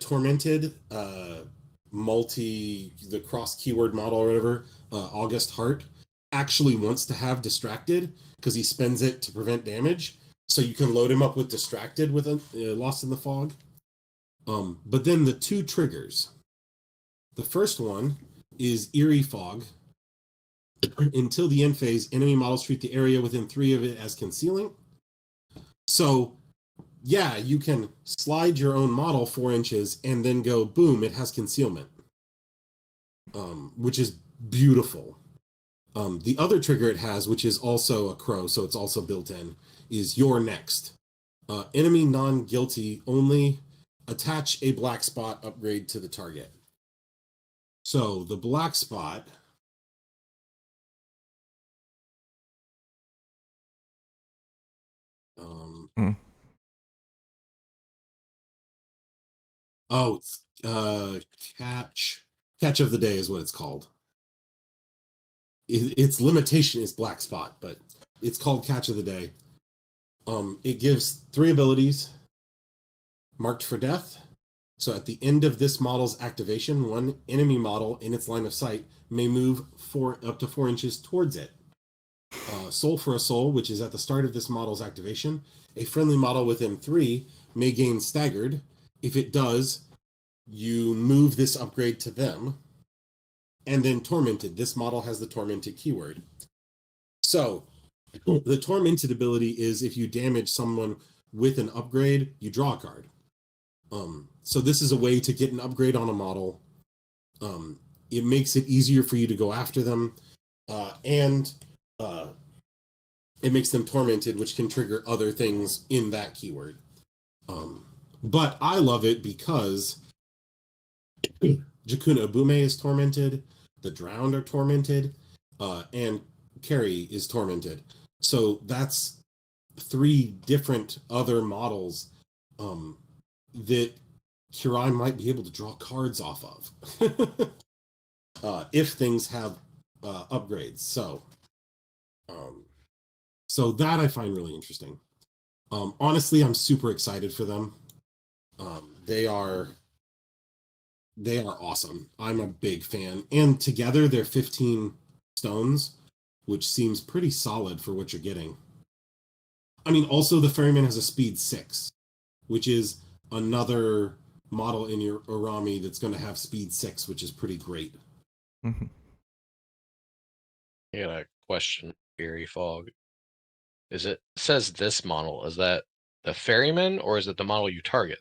Tormented the cross keyword model or whatever, August Hart, actually wants to have distracted because he spends it to prevent damage. So you can load him up with distracted with Lost in the Fog. But then the 2 triggers. The first one is Eerie Fog. Until the end phase, enemy models treat the area within 3 of it as concealing. So, yeah, you can slide your own model 4 inches and then go, boom, it has concealment, which is beautiful. The other trigger it has, which is also a crow, so it's also built in, is You're Next. Enemy non-guilty only, attach a black spot upgrade to the target. So the black spot it's catch of the day is what it's called. Its limitation is black spot, but it's called catch of the day. It gives 3 abilities marked for death. So at the end of this model's activation, one enemy model in its line of sight may move up to 4 inches towards it. Soul for a soul, which is at the start of this model's activation. A friendly model within 3 may gain staggered. If it does, you move this upgrade to them. And then tormented. This model has the tormented keyword. So the tormented ability is if you damage someone with an upgrade, you draw a card. So this is a way to get an upgrade on a model. It makes it easier for you to go after them. And it makes them tormented, which can trigger other things in that keyword. But I love it because Jakuna Abume is tormented, the Drowned are tormented, and Carrie is tormented. So that's 3 different other models that Kirai might be able to draw cards off of if things have upgrades. So that I find really interesting. Honestly, I'm super excited for them. They are awesome. I'm a big fan. And together they're 15 stones, which seems pretty solid for what you're getting. I mean, also the Ferryman has a speed 6, which is another model in your Orami that's going to have speed 6, which is pretty great. Mm-hmm. I got a question, Eerie Fog. It says this model, is that the ferryman or is it the model you target?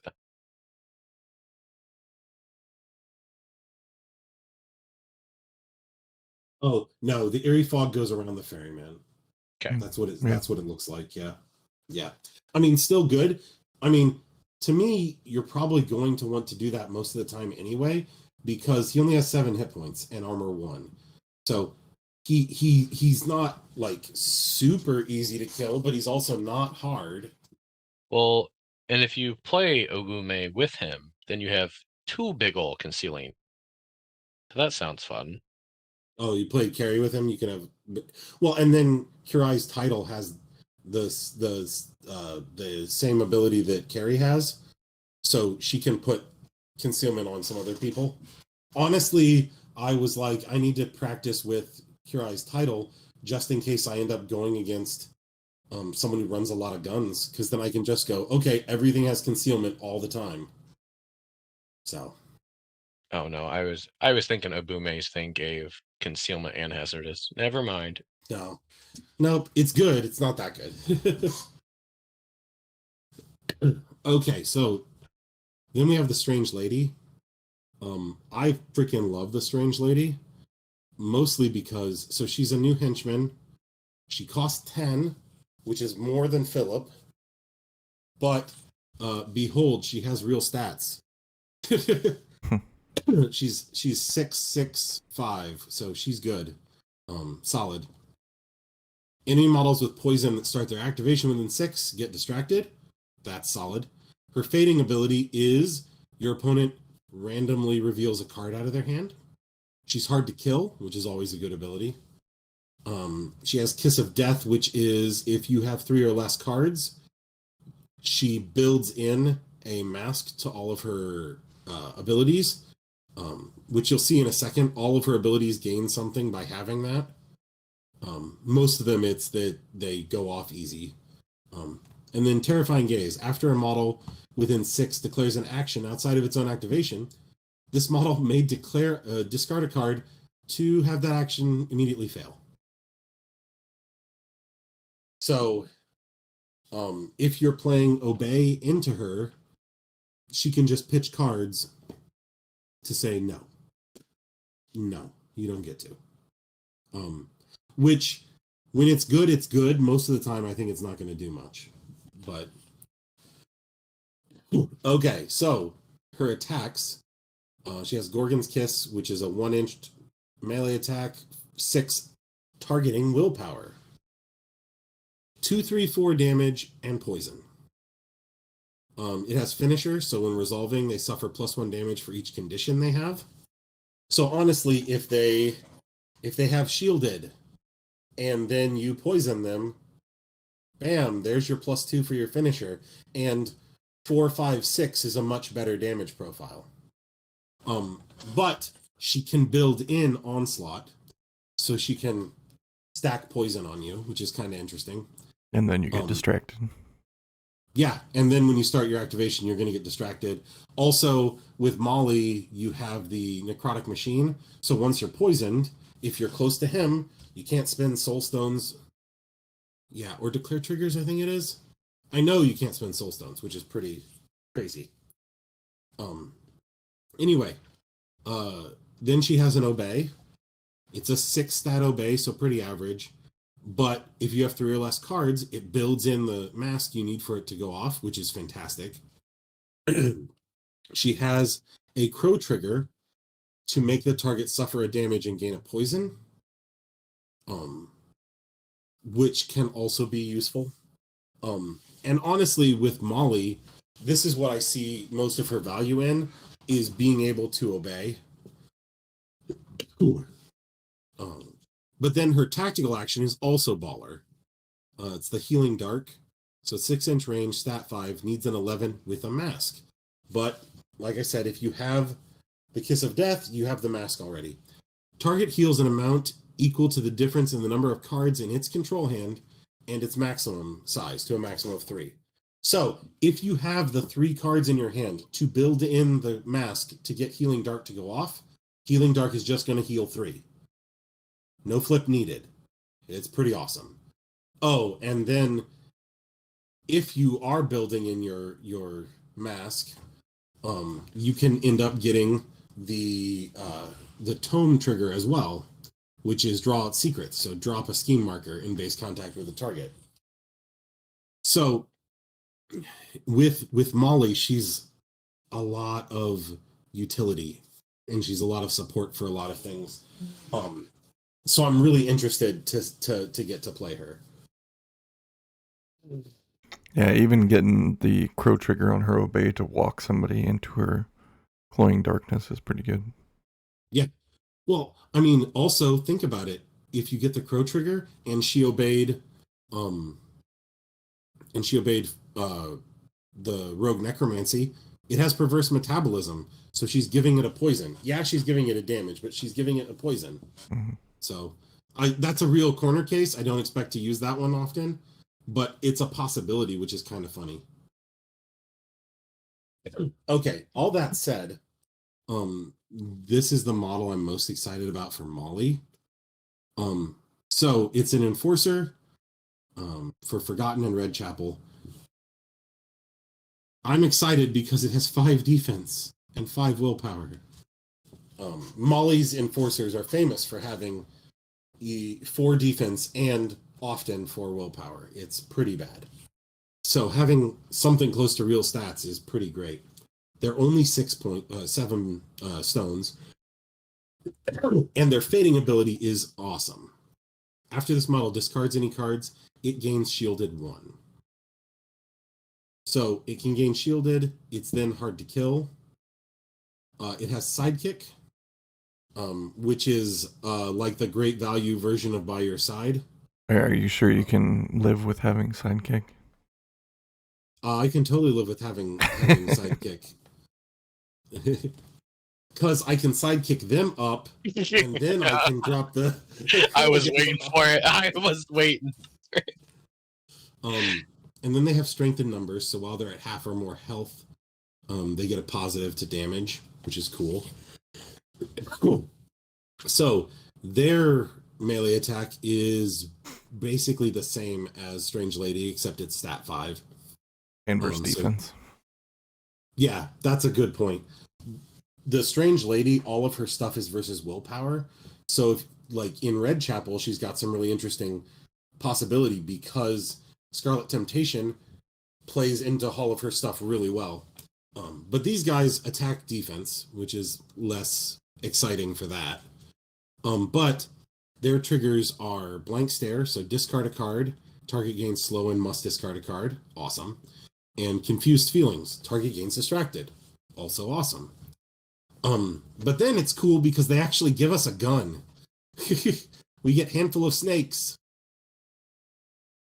Oh no, the Eerie Fog goes around the Ferryman. Okay. That's what it looks like. Yeah. I mean, still good. I mean, to me, you're probably going to want to do that most of the time anyway, because he only has 7 hit points and armor 1. So he's not like super easy to kill, but he's also not hard. Well, and if you play Ogume with him, then you have 2 big ol' concealing. So that sounds fun. Oh, you played carry with him. You can have, well, and then Kurai's title has the same ability that Carrie has, so she can put concealment on some other people. Honestly, I was like, I need to practice with Kurai's title just in case I end up going against someone who runs a lot of guns, because then I can just go, okay, everything has concealment all the time. So. Oh no, I was thinking Obume's thing gave concealment and hazardous. Never mind. No. Nope, it's good. It's not that good. Okay, so then we have the Strange Lady. I freaking love the Strange Lady. Mostly because, so she's a new henchman. She costs 10, which is more than Philip. But behold, she has real stats. she's 6'6'5", so she's good. Solid. Enemy models with poison that start their activation within 6 get distracted. That's solid. Her fading ability is your opponent randomly reveals a card out of their hand. She's hard to kill, which is always a good ability. She has Kiss of Death, which is if you have 3 or less cards, she builds in a mask to all of her abilities, which you'll see in a second. All of her abilities gain something by having that. Most of them, it's that they go off easy. And then Terrifying Gaze. After a model within 6 declares an action outside of its own activation, this model may discard a card to have that action immediately fail. So, if you're playing Obey into her, she can just pitch cards to say no. No, you don't get to. Which, when it's good, it's good. Most of the time, I think it's not going to do much. But, okay, so her attacks. She has Gorgon's Kiss, which is a 1-inch melee attack, 6 targeting willpower, 2, 3, 4 damage, and poison. It has Finisher, so when resolving, they suffer +1 damage for each condition they have. So honestly, if they have shielded, and then you poison them, bam, there's your +2 for your Finisher, and 4, 5, 6 is a much better damage profile. But she can build in Onslaught, so she can stack poison on you, which is kind of interesting. And then you get distracted. Yeah, and then when you start your activation, you're going to get distracted. Also, with Molly, you have the Necrotic Machine, so once you're poisoned, if you're close to him, you can't spend Soul Stones. Yeah, or Declare Triggers, I think it is. I know you can't spend Soul Stones, which is pretty crazy. Anyway, then she has an Obey. It's a 6-stat Obey, so pretty average. But if you have 3 or less cards, it builds in the mask you need for it to go off, which is fantastic. She has a Crow Trigger to make the target suffer a damage and gain a poison, which can also be useful. And honestly, with Molly, this is what I see most of her value in, is being able to obey. But then her tactical action is also baller. It's the Healing Dark. So 6-inch range, stat 5, needs an 11 with a mask. But, like I said, if you have the Kiss of Death, you have the mask already. Target heals an amount equal to the difference in the number of cards in its control hand and its maximum size, to a maximum of 3. So, if you have the 3 cards in your hand to build in the mask to get Healing Dark to go off, Healing Dark is just going to heal 3. No flip needed. It's pretty awesome. Oh, and then if you are building in your mask, you can end up getting the tome trigger as well, which is draw out secrets. So drop a scheme marker in base contact with the target. So with Molly, she's a lot of utility and she's a lot of support for a lot of things. So I'm really interested to get to play her. Yeah, even getting the Crow Trigger on her Obey to walk somebody into her Cloying Darkness is pretty good. Yeah. Well, I mean, also think about it. If you get the Crow Trigger and she obeyed the Rogue Necromancy, it has Perverse Metabolism, so she's giving it a poison. Yeah, she's giving it a damage, but she's giving it a poison. Mm-hmm. So that's a real corner case. I don't expect to use that one often, but it's a possibility, which is kind of funny. Okay, all that said, This is the model I'm most excited about for Molly. So it's an enforcer for Forgotten and Red Chapel. I'm excited because it has 5 defense and 5 willpower. Molly's enforcers are famous for having 4 defense and often 4 willpower. It's pretty bad. So having something close to real stats is pretty great. They're only 7 stones, and their fading ability is awesome. After this model discards any cards, it gains shielded 1. So it can gain shielded. It's then hard to kill. It has sidekick, which is like the great value version of by your side. Are you sure you can live with having sidekick? I can totally live with having sidekick. Because I can sidekick them up, and then I can drop the... I was waiting for it. I was waiting. And then they have strength in numbers, so while they're at half or more health, they get a positive to damage, which is cool. Cool. So their melee attack is basically the same as Strange Lady, except it's stat 5. And versus defense. Yeah, that's a good point. The Strange Lady, all of her stuff is versus willpower. So if, like in Red Chapel, she's got some really interesting possibility because Scarlet Temptation plays into all of her stuff really well. But these guys attack defense, which is less exciting for that. But their triggers are Blank Stare, so discard a card, target gains slow and must discard a card, awesome. And Confused Feelings, target gains distracted, also awesome. But then it's cool because they actually give us a gun. We get Handful of Snakes.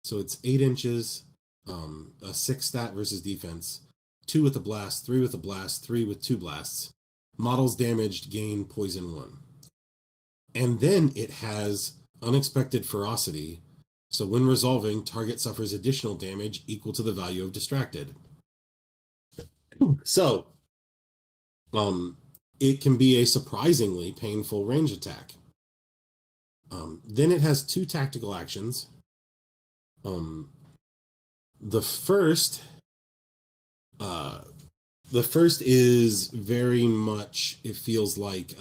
So it's 8 inches, a 6 stat versus defense, 2 with a blast, 3 with a blast, 3 with 2 blasts. Models damaged gain poison 1. And then it has Unexpected Ferocity. So when resolving, target suffers additional damage equal to the value of distracted. So, it can be a surprisingly painful range attack. Then it has 2 tactical actions. The first is very much, it feels like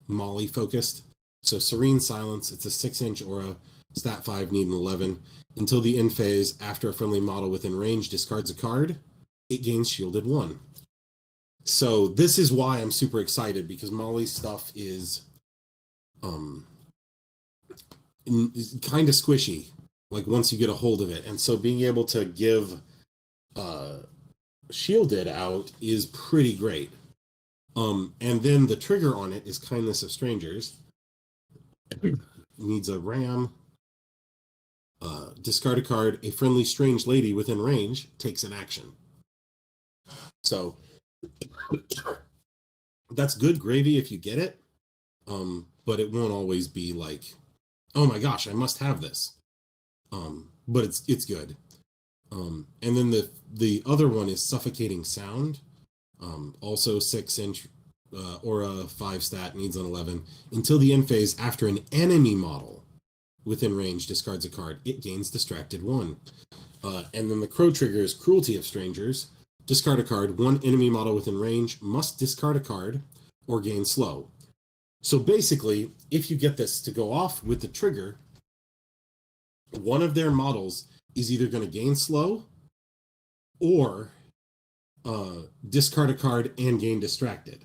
Molly focused. So Serene Silence, it's a 6-inch aura, stat 5, need an 11. Until the end phase, after a friendly model within range discards a card, it gains shielded 1. So this is why I'm super excited, because Molly's stuff is kind of squishy, like once you get a hold of it. And so being able to give shielded out is pretty great. And then the trigger on it is Kindness of Strangers. Needs a ram. Discard a card. A friendly strange lady within range takes an action. So that's good gravy if you get it. But it won't always be like, oh my gosh, I must have this. But it's good. And then the other one is Suffocating Sound. Also 6-inch aura, 5 stat, needs an 11. Until the end phase, after an enemy model within range discards a card, it gains distracted 1. And then the crow trigger is Cruelty of Strangers. Discard a card. 1 enemy model within range must discard a card or gain slow. So basically, if you get this to go off with the trigger, one of their models is either going to gain slow or discard a card and gain distracted,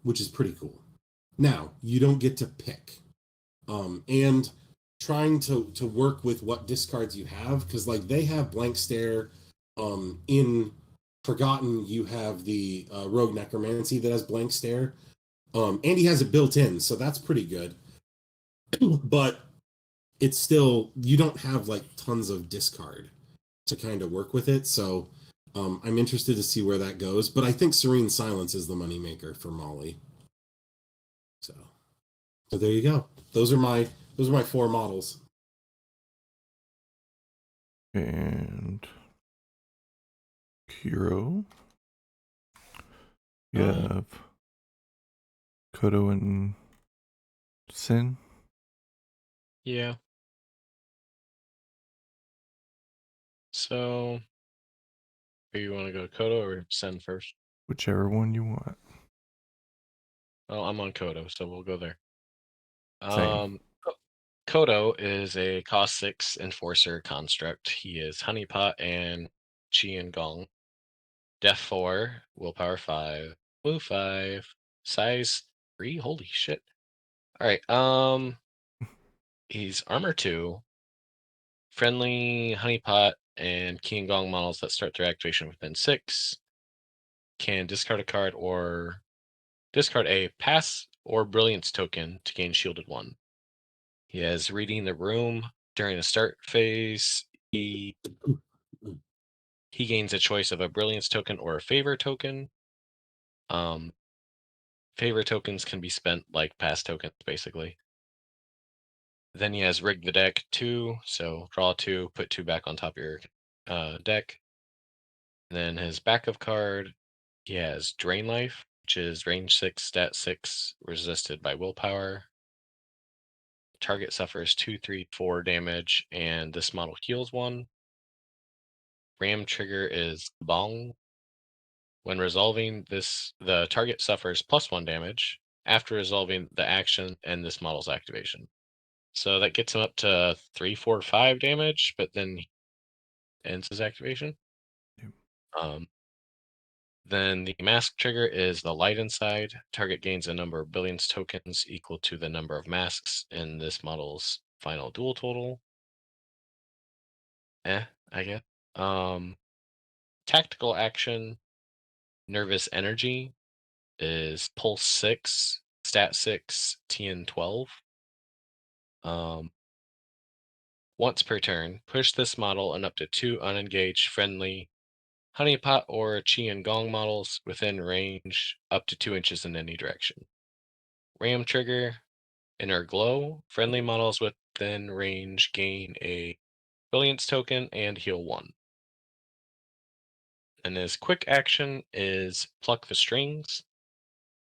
which is pretty cool. Now, you don't get to pick. And trying to work with what discards you have, because like they have Blank Stare. In Forgotten, you have the Rogue Necromancy that has Blank Stare. And he has it built in, so that's pretty good. But it's still, you don't have like tons of discard to kind of work with it, so I'm interested to see where that goes. But I think Serene Silence is the moneymaker for Molly. So there you go. Those are my 4 models. And Hero. You have Kodo and Sin. Yeah. So, do you want to go Kodo or Sen first? Whichever one you want. Oh, I'm on Kodo, so we'll go there. Same. Kodo is a cost 6 enforcer construct. He is Honeypot and Qian Gong. Def 4, willpower 5, move 5, size 3. Holy shit. All right. He's armor 2, friendly Honeypot and Qian Gong models that start their activation within 6 can discard a card or discard a pass or brilliance token to gain shielded 1. He has reading the room during the start phase. He gains a choice of a brilliance token or a favor token. Favor tokens can be spent like pass tokens, basically. Then he has rig the deck 2, so draw 2, put 2 back on top of your deck. And then his backup card, he has Drain Life, which is range 6, stat 6, resisted by willpower. Target suffers 2, 3, 4 damage, and this model heals 1. Ram trigger is Bong. When resolving this, the target suffers +1 damage after resolving the action and this model's activation. So that gets him up to 3, 4, 5 damage, but then he ends his activation. Yep. Then the mask trigger is the light inside. Target gains a number of billions tokens equal to the number of masks in this model's final duel total. I guess. Tactical action, nervous energy is pulse 6, stat 6, TN 12. Once per turn, push this model and up to 2 unengaged friendly Honeypot or Qian Gong models within range up to 2 inches in any direction. Ram trigger, inner glow, friendly models within range gain a brilliance token and heal 1. And his quick action is pluck the strings.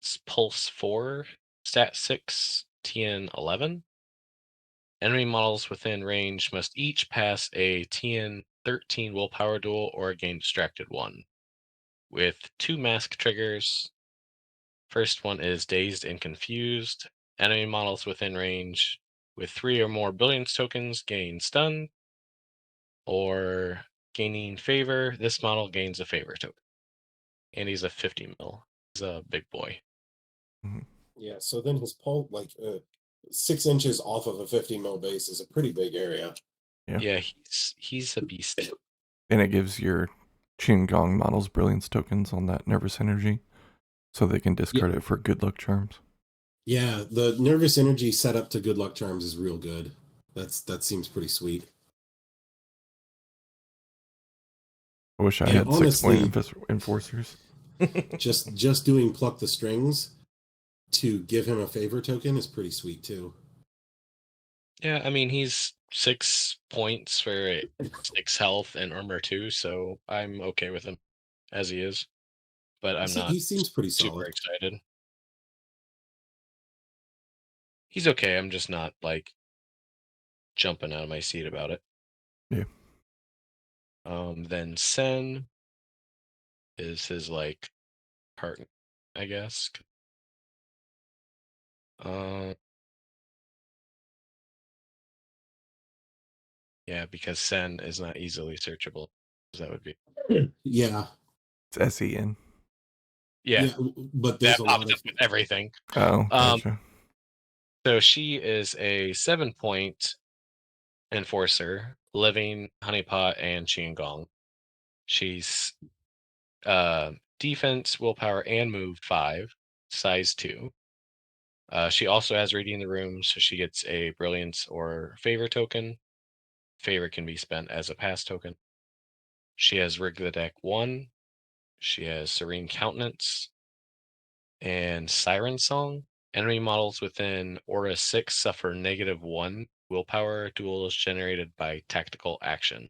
It's pulse 4, stat 6, TN 11. Enemy models within range must each pass a TN 13 willpower duel or gain distracted 1. With 2 mask triggers. First one is Dazed and Confused. Enemy models within range with 3 or more brilliance tokens gain stun, or gaining favor. This model gains a favor token. And he's a 50 mil. He's a big boy. Yeah, so then his pole, 6 inches off of a 50 mil base is a pretty big area. Yeah. Yeah, he's a beast. And it gives your Qingong models brilliance tokens on that nervous energy, so they can discard it for good luck charms. Yeah, the nervous energy set up to good luck charms is real good. That seems pretty sweet. I wish I And had honestly, 6-point enforcers. just doing pluck the strings to give him a favor token is pretty sweet too. Yeah, I mean, he's 6 points for 6 health and armor 2, so I'm okay with him as he is. But I'm not He seems pretty super solid. excited. He's okay. I'm just not like jumping out of my seat about it. Yeah. Then Sen is his like partner, I guess. Yeah, because Sen is not easily searchable. That would be. Yeah. It's SEN. Yeah, but there's that a pops lot of up with everything. Oh, gotcha. So she is a 7-point enforcer, living honeypot and Gong. She's defense, willpower, and move 5, size 2. She also has reading the room, so she gets a brilliance or favor token. Favor can be spent as a pass token. She has rig the deck 1. She has serene countenance and siren song. Enemy models within Aura 6 suffer -1 willpower. Duel is generated by tactical action.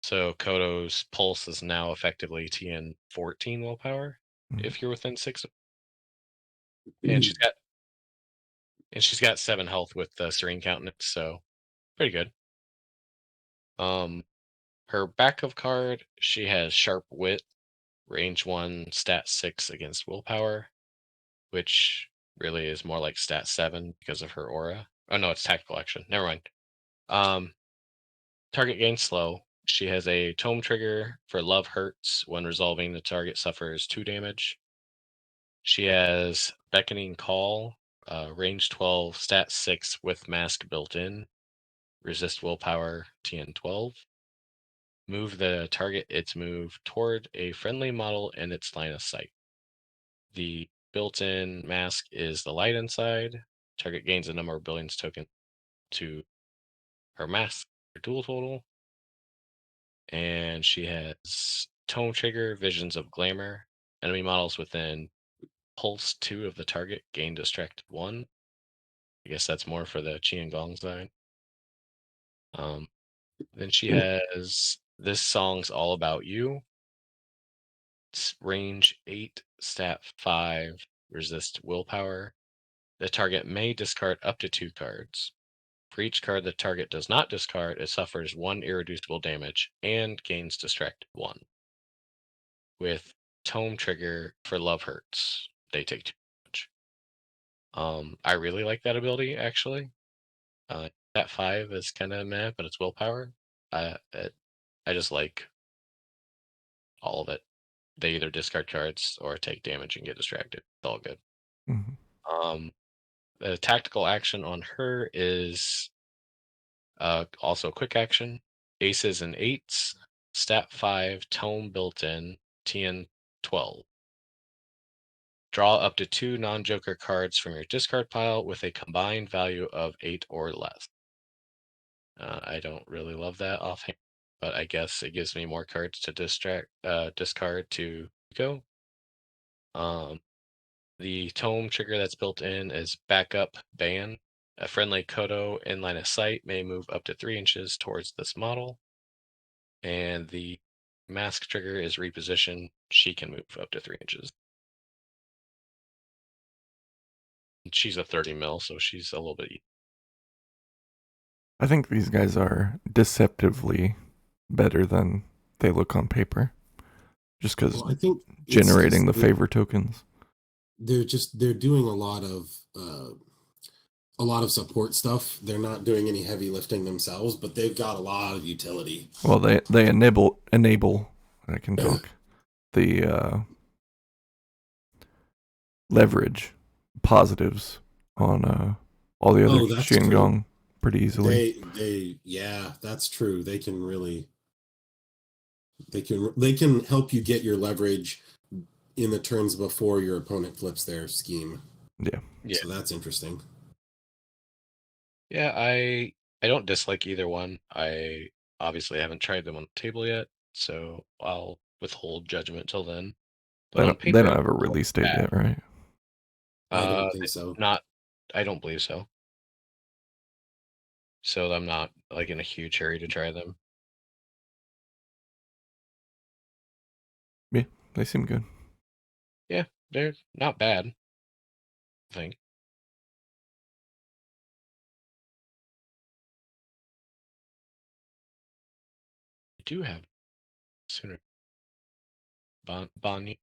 So Kodo's pulse is now effectively TN 14 willpower if you're within 6. and she's got 7 health with Serene Countenance, so pretty good. Her backup card, she has Sharp Wit, range 1, stat 6 against willpower, which really is more like stat 7 because of her aura. Oh no, it's tactical action. Never mind. Target gains slow. She has a tome trigger for Love Hurts. When resolving, the target suffers 2 damage. She has Beckoning Call, range 12, stat 6 with mask built in. Resist willpower, TN 12. Move the target its move toward a friendly model in its line of sight. The built-in mask is the light inside. Target gains a number of billions token to her mask, her dual total. And she has Tome Trigger, Visions of Glamour. Enemy models within Pulse 2 of the target gain Distracted 1. I guess that's more for the Qian Gong side. Then she has This Song's All About You. It's range 8, stat 5, resist willpower. The target may discard up to 2 cards. For each card the target does not discard, it suffers 1 irreducible damage and gains Distracted 1. With Tome Trigger for Love Hurts, they take 2 damage. I really like that ability, actually. Stat 5 is kind of meh, but it's willpower. I just like all of it. They either discard cards or take damage and get distracted. It's all good. Mm-hmm. The tactical action on her is also quick action. Aces and 8s, stat 5, tome built in, TN 12. Draw up to 2 non-joker cards from your discard pile with a combined value of 8 or less. I don't really love that offhand, but I guess it gives me more cards to discard to go. The tome trigger that's built in is Backup Ban. A friendly Kodo in line of sight may move up to 3 inches towards this model. And the mask trigger is Reposition. She can move up to 3 inches. She's a 30 mil, so she's a little bit. I think these guys are deceptively better than they look on paper. Just because Well, I think generating the favor tokens. They're doing a lot of support stuff. They're not doing any heavy lifting themselves, but they've got a lot of utility. Well, they enable I can talk, the leverage positives on all the other Xiangong pretty easily. Yeah, that's true. They can help you get your leverage in the turns before your opponent flips their scheme. Yeah. So that's interesting. Yeah, I don't dislike either one. I obviously haven't tried them on the table yet, so I'll withhold judgment till then. But they don't have a release date yet, right? I don't think so. I don't believe so. So I'm not like in a huge hurry to try them. Yeah, they seem good. Yeah, they're not bad, I think. I do have sooner. Bonnie.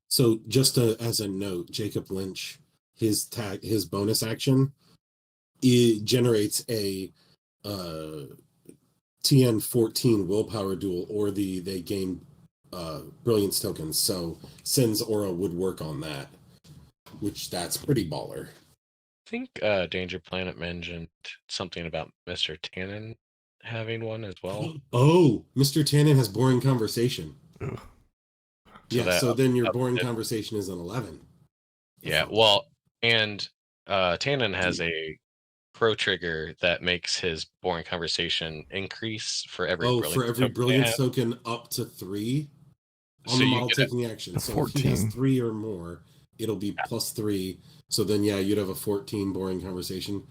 So just as a note, Jacob Lynch, his bonus action, it generates a TN 14 willpower duel, or they gain brilliance tokens. So Sin's aura would work on that, which that's pretty baller. I think Danger Planet mentioned something about Mr. Tannen having one as well. Oh, Mr. Tannen has boring conversation. Ugh. So then your boring conversation is an 11. Yeah, well, and Tannen has a pro trigger that makes his boring conversation increase for every brilliance token up to 3 on the model taking the action. So 14. If he has 3 or more, it'll be plus 3. So then you'd have a 14 boring conversation.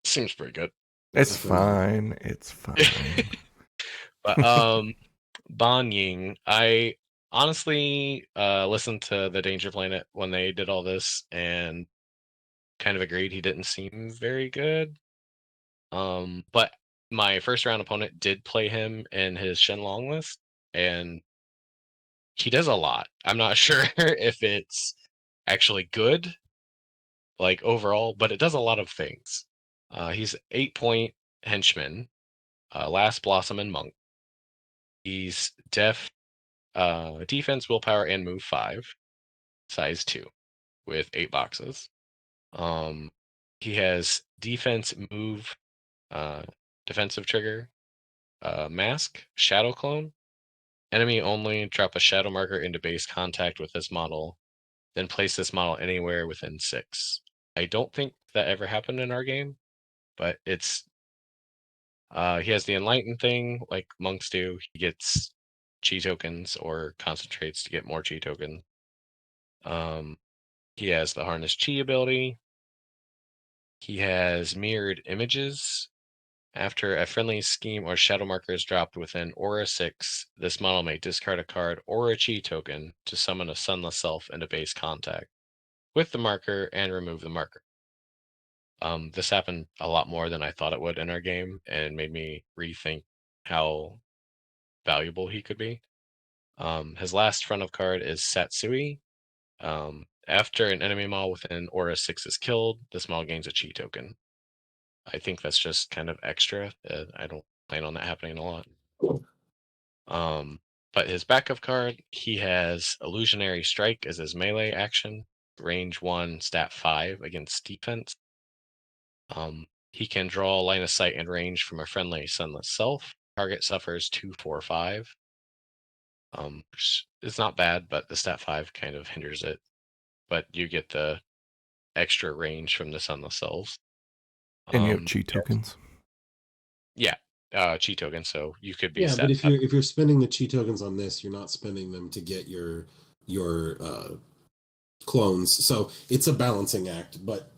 Seems pretty good. It's fine. It's fine. But Ban Ying, I Honestly, listened to the Danger Planet when they did all this and kind of agreed he didn't seem very good. But my first round opponent did play him in his Shenlong list, and he does a lot. I'm not sure if it's actually good, like overall, but it does a lot of things. He's 8-point henchman, last blossom and monk. He's defense, willpower, and move 5, size 2, with 8 boxes. Um, he has defense, move, defensive trigger, mask, shadow clone, enemy only. Drop a shadow marker into base contact with this model, then place this model anywhere within 6. I don't think that ever happened in our game, but it's he has the enlighten thing like monks do. He gets chi tokens or concentrates to get more chi tokens. He has the harness chi ability. He has mirrored images. After a friendly scheme or shadow marker is dropped within Aura 6, this model may discard a card or a chi token to summon a sunless self into base contact with the marker and remove the marker. This happened a lot more than I thought it would in our game and made me rethink how valuable he could be. His last front of card is Satsui. After an enemy model within Aura 6 is killed, this model gains a chi token. I think that's just kind of extra. I don't plan on that happening a lot. But his backup card, he has Illusionary Strike as his melee action, range 1, stat 5 against defense. He can draw line of sight and range from a friendly sunless self. Target suffers 2, 4, 5. It's not bad, but the stat 5 kind of hinders it. But you get the extra range from the sunless selves. And you have chi tokens. Yeah, chi token. So you could be Yeah, but stat if you're spending the chi tokens on this, you're not spending them to get your clones. So it's a balancing act. But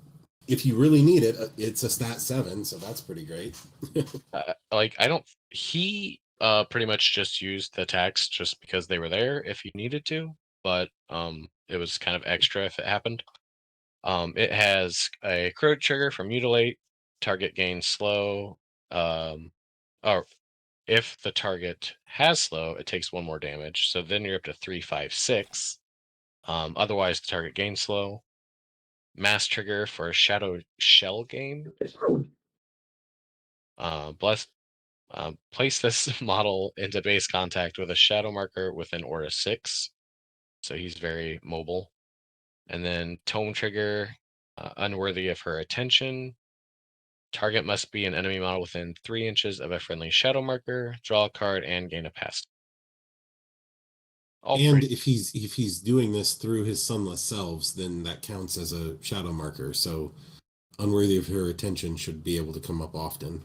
if you really need it, it's a stat 7, so that's pretty great. like I don't. He pretty much just used the attacks just because they were there if he needed to, but it was kind of extra if it happened. It has a crow trigger for mutilate. Target gains slow. Or if the target has slow, it takes 1 more damage. So then you're up to 3, 5, 6. Otherwise, the target gains slow. Mass trigger for a shadow shell game. Bless. Place this model into base contact with a shadow marker within Aura 6. So he's very mobile. And then tome trigger, unworthy of her attention. Target must be an enemy model within 3 inches of a friendly shadow marker. Draw a card and gain a pass. All And pretty. if he's doing this through his sunless selves, then that counts as a shadow marker. So unworthy of her attention should be able to come up often.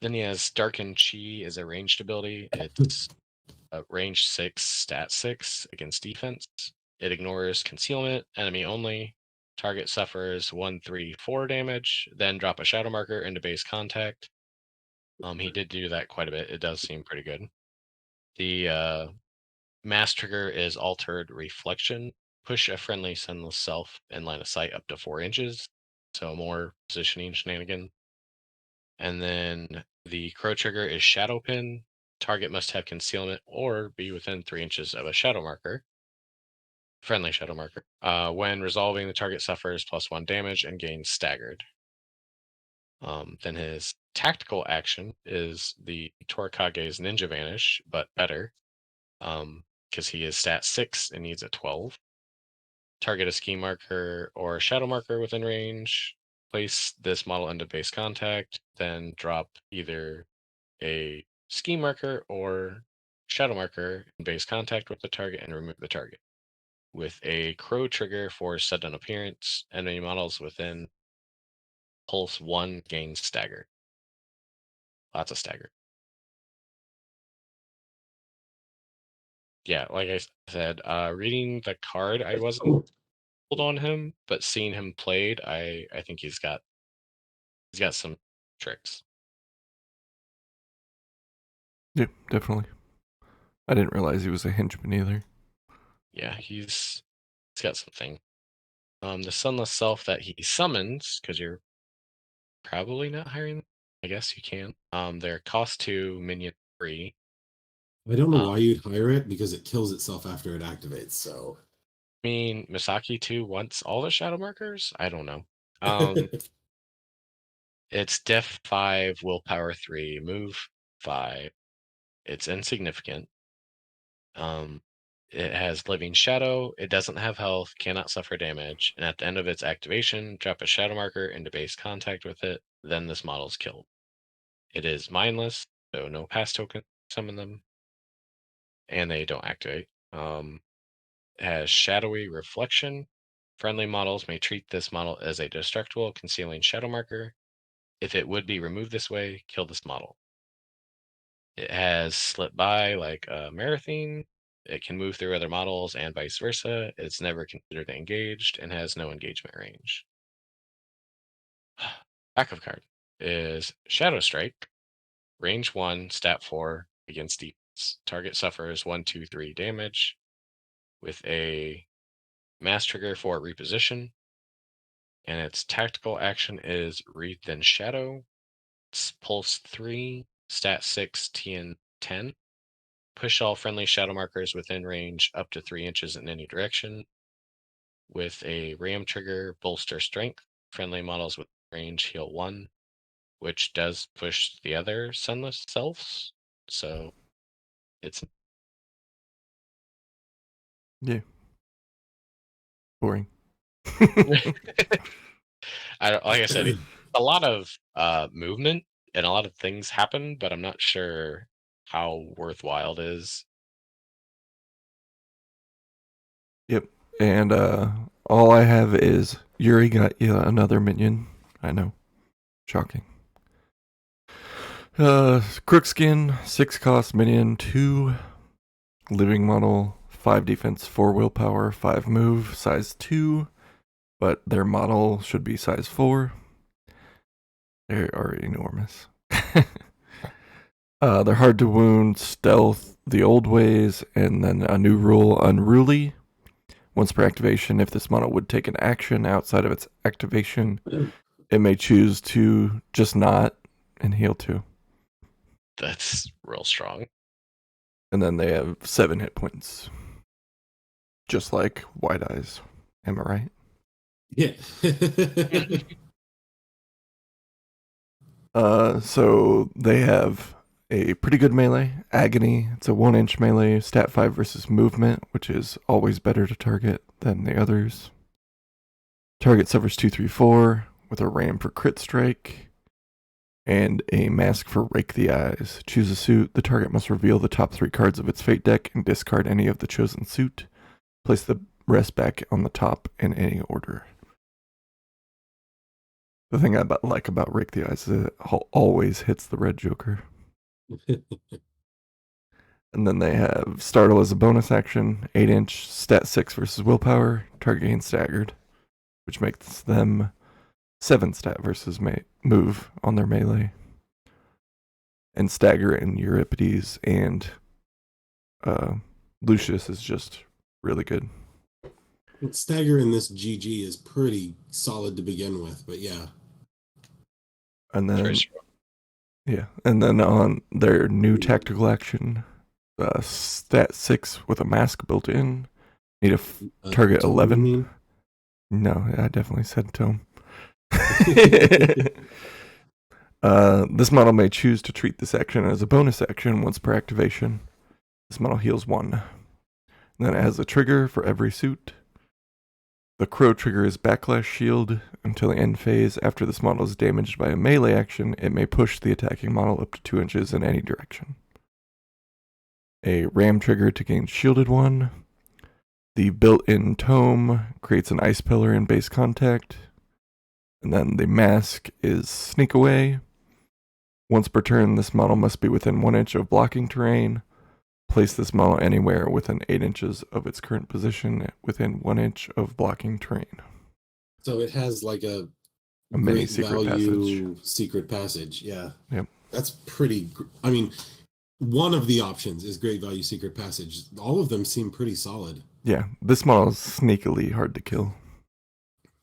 Then he has Darken Chi as a ranged ability. It's range 6, stat 6 against defense. It ignores concealment, enemy only. Target suffers 1, 3, 4 damage. Then drop a shadow marker into base contact. He did do that quite a bit. It does seem pretty good. The mass trigger is Altered Reflection. Push a friendly sunless self in line of sight up to 4 inches. So more positioning shenanigan. And then the crow trigger is Shadow Pin. Target must have concealment or be within 3 inches of a shadow marker. Friendly shadow marker. When resolving, the target suffers +1 damage and gains staggered. Then his tactical action is the Torikage's Ninja Vanish, but better. Because he is stat 6 and needs a 12. Target a ski marker or shadow marker within range. Place this model into base contact, then drop either a ski marker or shadow marker in base contact with the target and remove the target. With a crow trigger for sudden appearance, enemy models within pulse 1 gain stagger. Lots of stagger. Yeah, like I said, reading the card, I wasn't sold on him, but seeing him played, I think he's got some tricks. Yeah, definitely. I didn't realize he was a henchman either. Yeah, he's got something. The Sunless Self that he summons, because you're probably not hiring. I guess you can. They're cost 2, minion 3. I don't know Um, why you'd hire it because it kills itself after it activates. So I mean, Misaki 2 wants all the shadow markers. I don't know. Um, it's Def 5, Willpower 3, Move 5. It's insignificant. It has Living Shadow. It doesn't have health, cannot suffer damage, and at the end of its activation, drop a shadow marker into base contact with it. Then this model is killed. It is mindless, so no pass token summon them, and they don't activate. Has Shadowy Reflection. Friendly models may treat this model as a destructible concealing shadow marker. If it would be removed this way, kill this model. It has Slip By like Marathine. It can move through other models and vice versa. It's never considered engaged and has no engagement range. Backup card is Shadow Strike. Range 1, stat 4 against defense. Target suffers 1, 2, 3 damage with a mass trigger for reposition. And its tactical action is Wreathed in Shadow. It's Pulse 3, Stat 6, TN 10. Push all friendly shadow markers within range up to 3 inches in any direction. With a Ram trigger, Bolster Strength. Friendly models with range heal 1, which does push the other Sunless Selves. So it's Yeah. Boring. like I said, a lot of movement and a lot of things happen, but I'm not sure how worthwhile it is. Yep. And all I have is Yuri got you another minion. I know. Shocking. Crookskin, 6 cost minion, 2 living model, 5 defense, 4 willpower, 5 move, size 2, but their model should be size 4. They are enormous. They're hard to wound, stealth, the old ways, and then a new rule, unruly. Once per activation, if this model would take an action outside of its activation, it may choose to just not and heal 2. That's real strong. And then they have 7 hit points. Just like White Eyes. Am I right? yeah. So they have a pretty good melee. Agony, it's a 1-inch melee, stat 5 versus movement, which is always better to target than the others. Target suffers 2, 3, 4 with a ram for crit strike and a mask for rake the eyes. Choose a suit. The target must reveal the top 3 cards of its fate deck and discard any of the chosen suit. Place the rest back on the top in any order. The thing I like about Rake the Eyes is it always hits the red Joker. And then they have Startle as a bonus action, 8-inch, stat 6 versus willpower, target gain staggered, which makes them 7 stat versus move on their melee. And Stagger and Euripides and Lucius is just really good. Stagger in this GG is pretty solid to begin with, but yeah. And then, Sure. yeah, and then on their new tactical action, stat 6 with a mask built in, need a target Tome, 11. No, I definitely said Tome. This model may choose to treat this action as a bonus action once per activation. This model heals 1. And then it has a trigger for every suit. The Crow trigger is Backlash Shield until the end phase. After this model is damaged by a melee action, it may push the attacking model up to 2 inches in any direction. A Ram trigger to gain Shielded 1. The built-in Tome creates an Ice Pillar in base contact. And then the mask is Sneak Away. Once per turn, this model must be within 1 inch of blocking terrain. Place this model anywhere within 8 inches of its current position within 1 inch of blocking terrain. So it has like a mini great secret value passage. secret passage. Yeah. Yep. That's pretty. I mean, one of the options is Great Value Secret Passage. All of them seem pretty solid. Yeah, this model is sneakily hard to kill.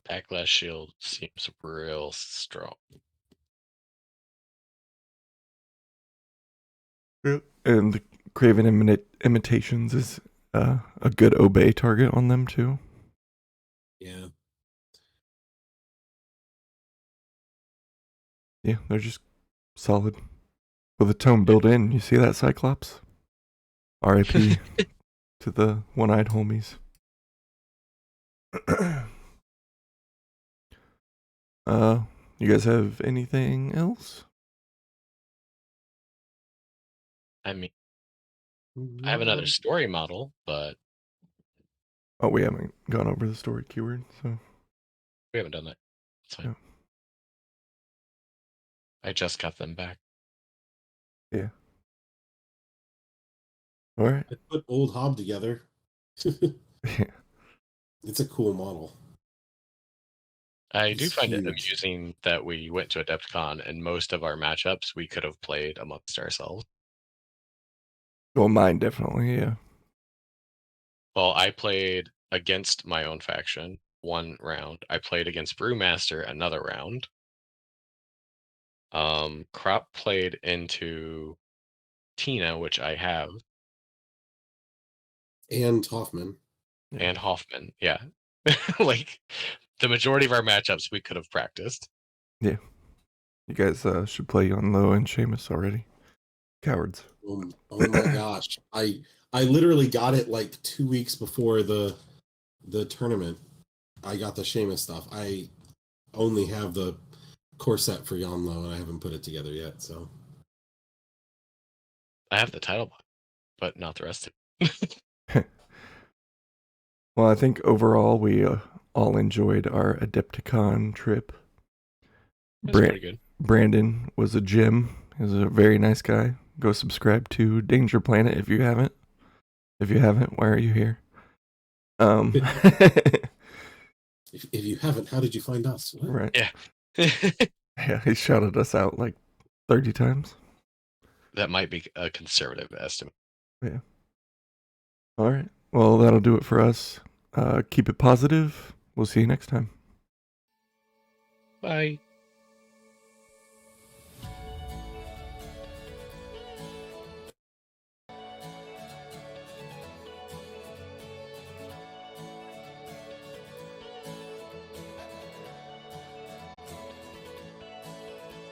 Backlash Shield seems real strong. And the Craven Imitations is a good obey target on them too. Yeah. Yeah, they're just solid. With a tome built in, you see that Cyclops? R.I.P. to the one-eyed homies. You guys have anything else? I mean, I have another story model, but Oh, we haven't gone over the story keyword, so we haven't done that. It's fine. Yeah. I just got them back. Yeah. All right. I put Old Hob together. Yeah. It's a cool model. I do He's find it huge. amusing that we went to Adepticon and most of our matchups we could have played amongst ourselves. Well, mine definitely, yeah. Well, I played against my own faction one round. I played against Brewmaster another round. Crop played into Tina, which I have, And Hoffman. Yeah. and Hoffman. Yeah. Like the majority of our matchups we could have practiced. Yeah. You guys should play on low and Seamus already. Cowards. Oh my gosh. I literally got it like 2 weeks before the tournament. I got the Seamus stuff. I only have the core set for Yonlo and I haven't put it together yet, so I have the title box, but not the rest of it. Well, I think overall we all enjoyed our Adepticon trip. That's pretty good. Brandon was a gem. He was a very nice guy. Go subscribe to Danger Planet if you haven't. If you haven't, why are you here? if you haven't, how did you find us? What? Right. Yeah. Yeah, he shouted us out like 30 times. That might be a conservative estimate. Yeah. All right. Well, that'll do it for us. Keep it positive. We'll see you next time. Bye.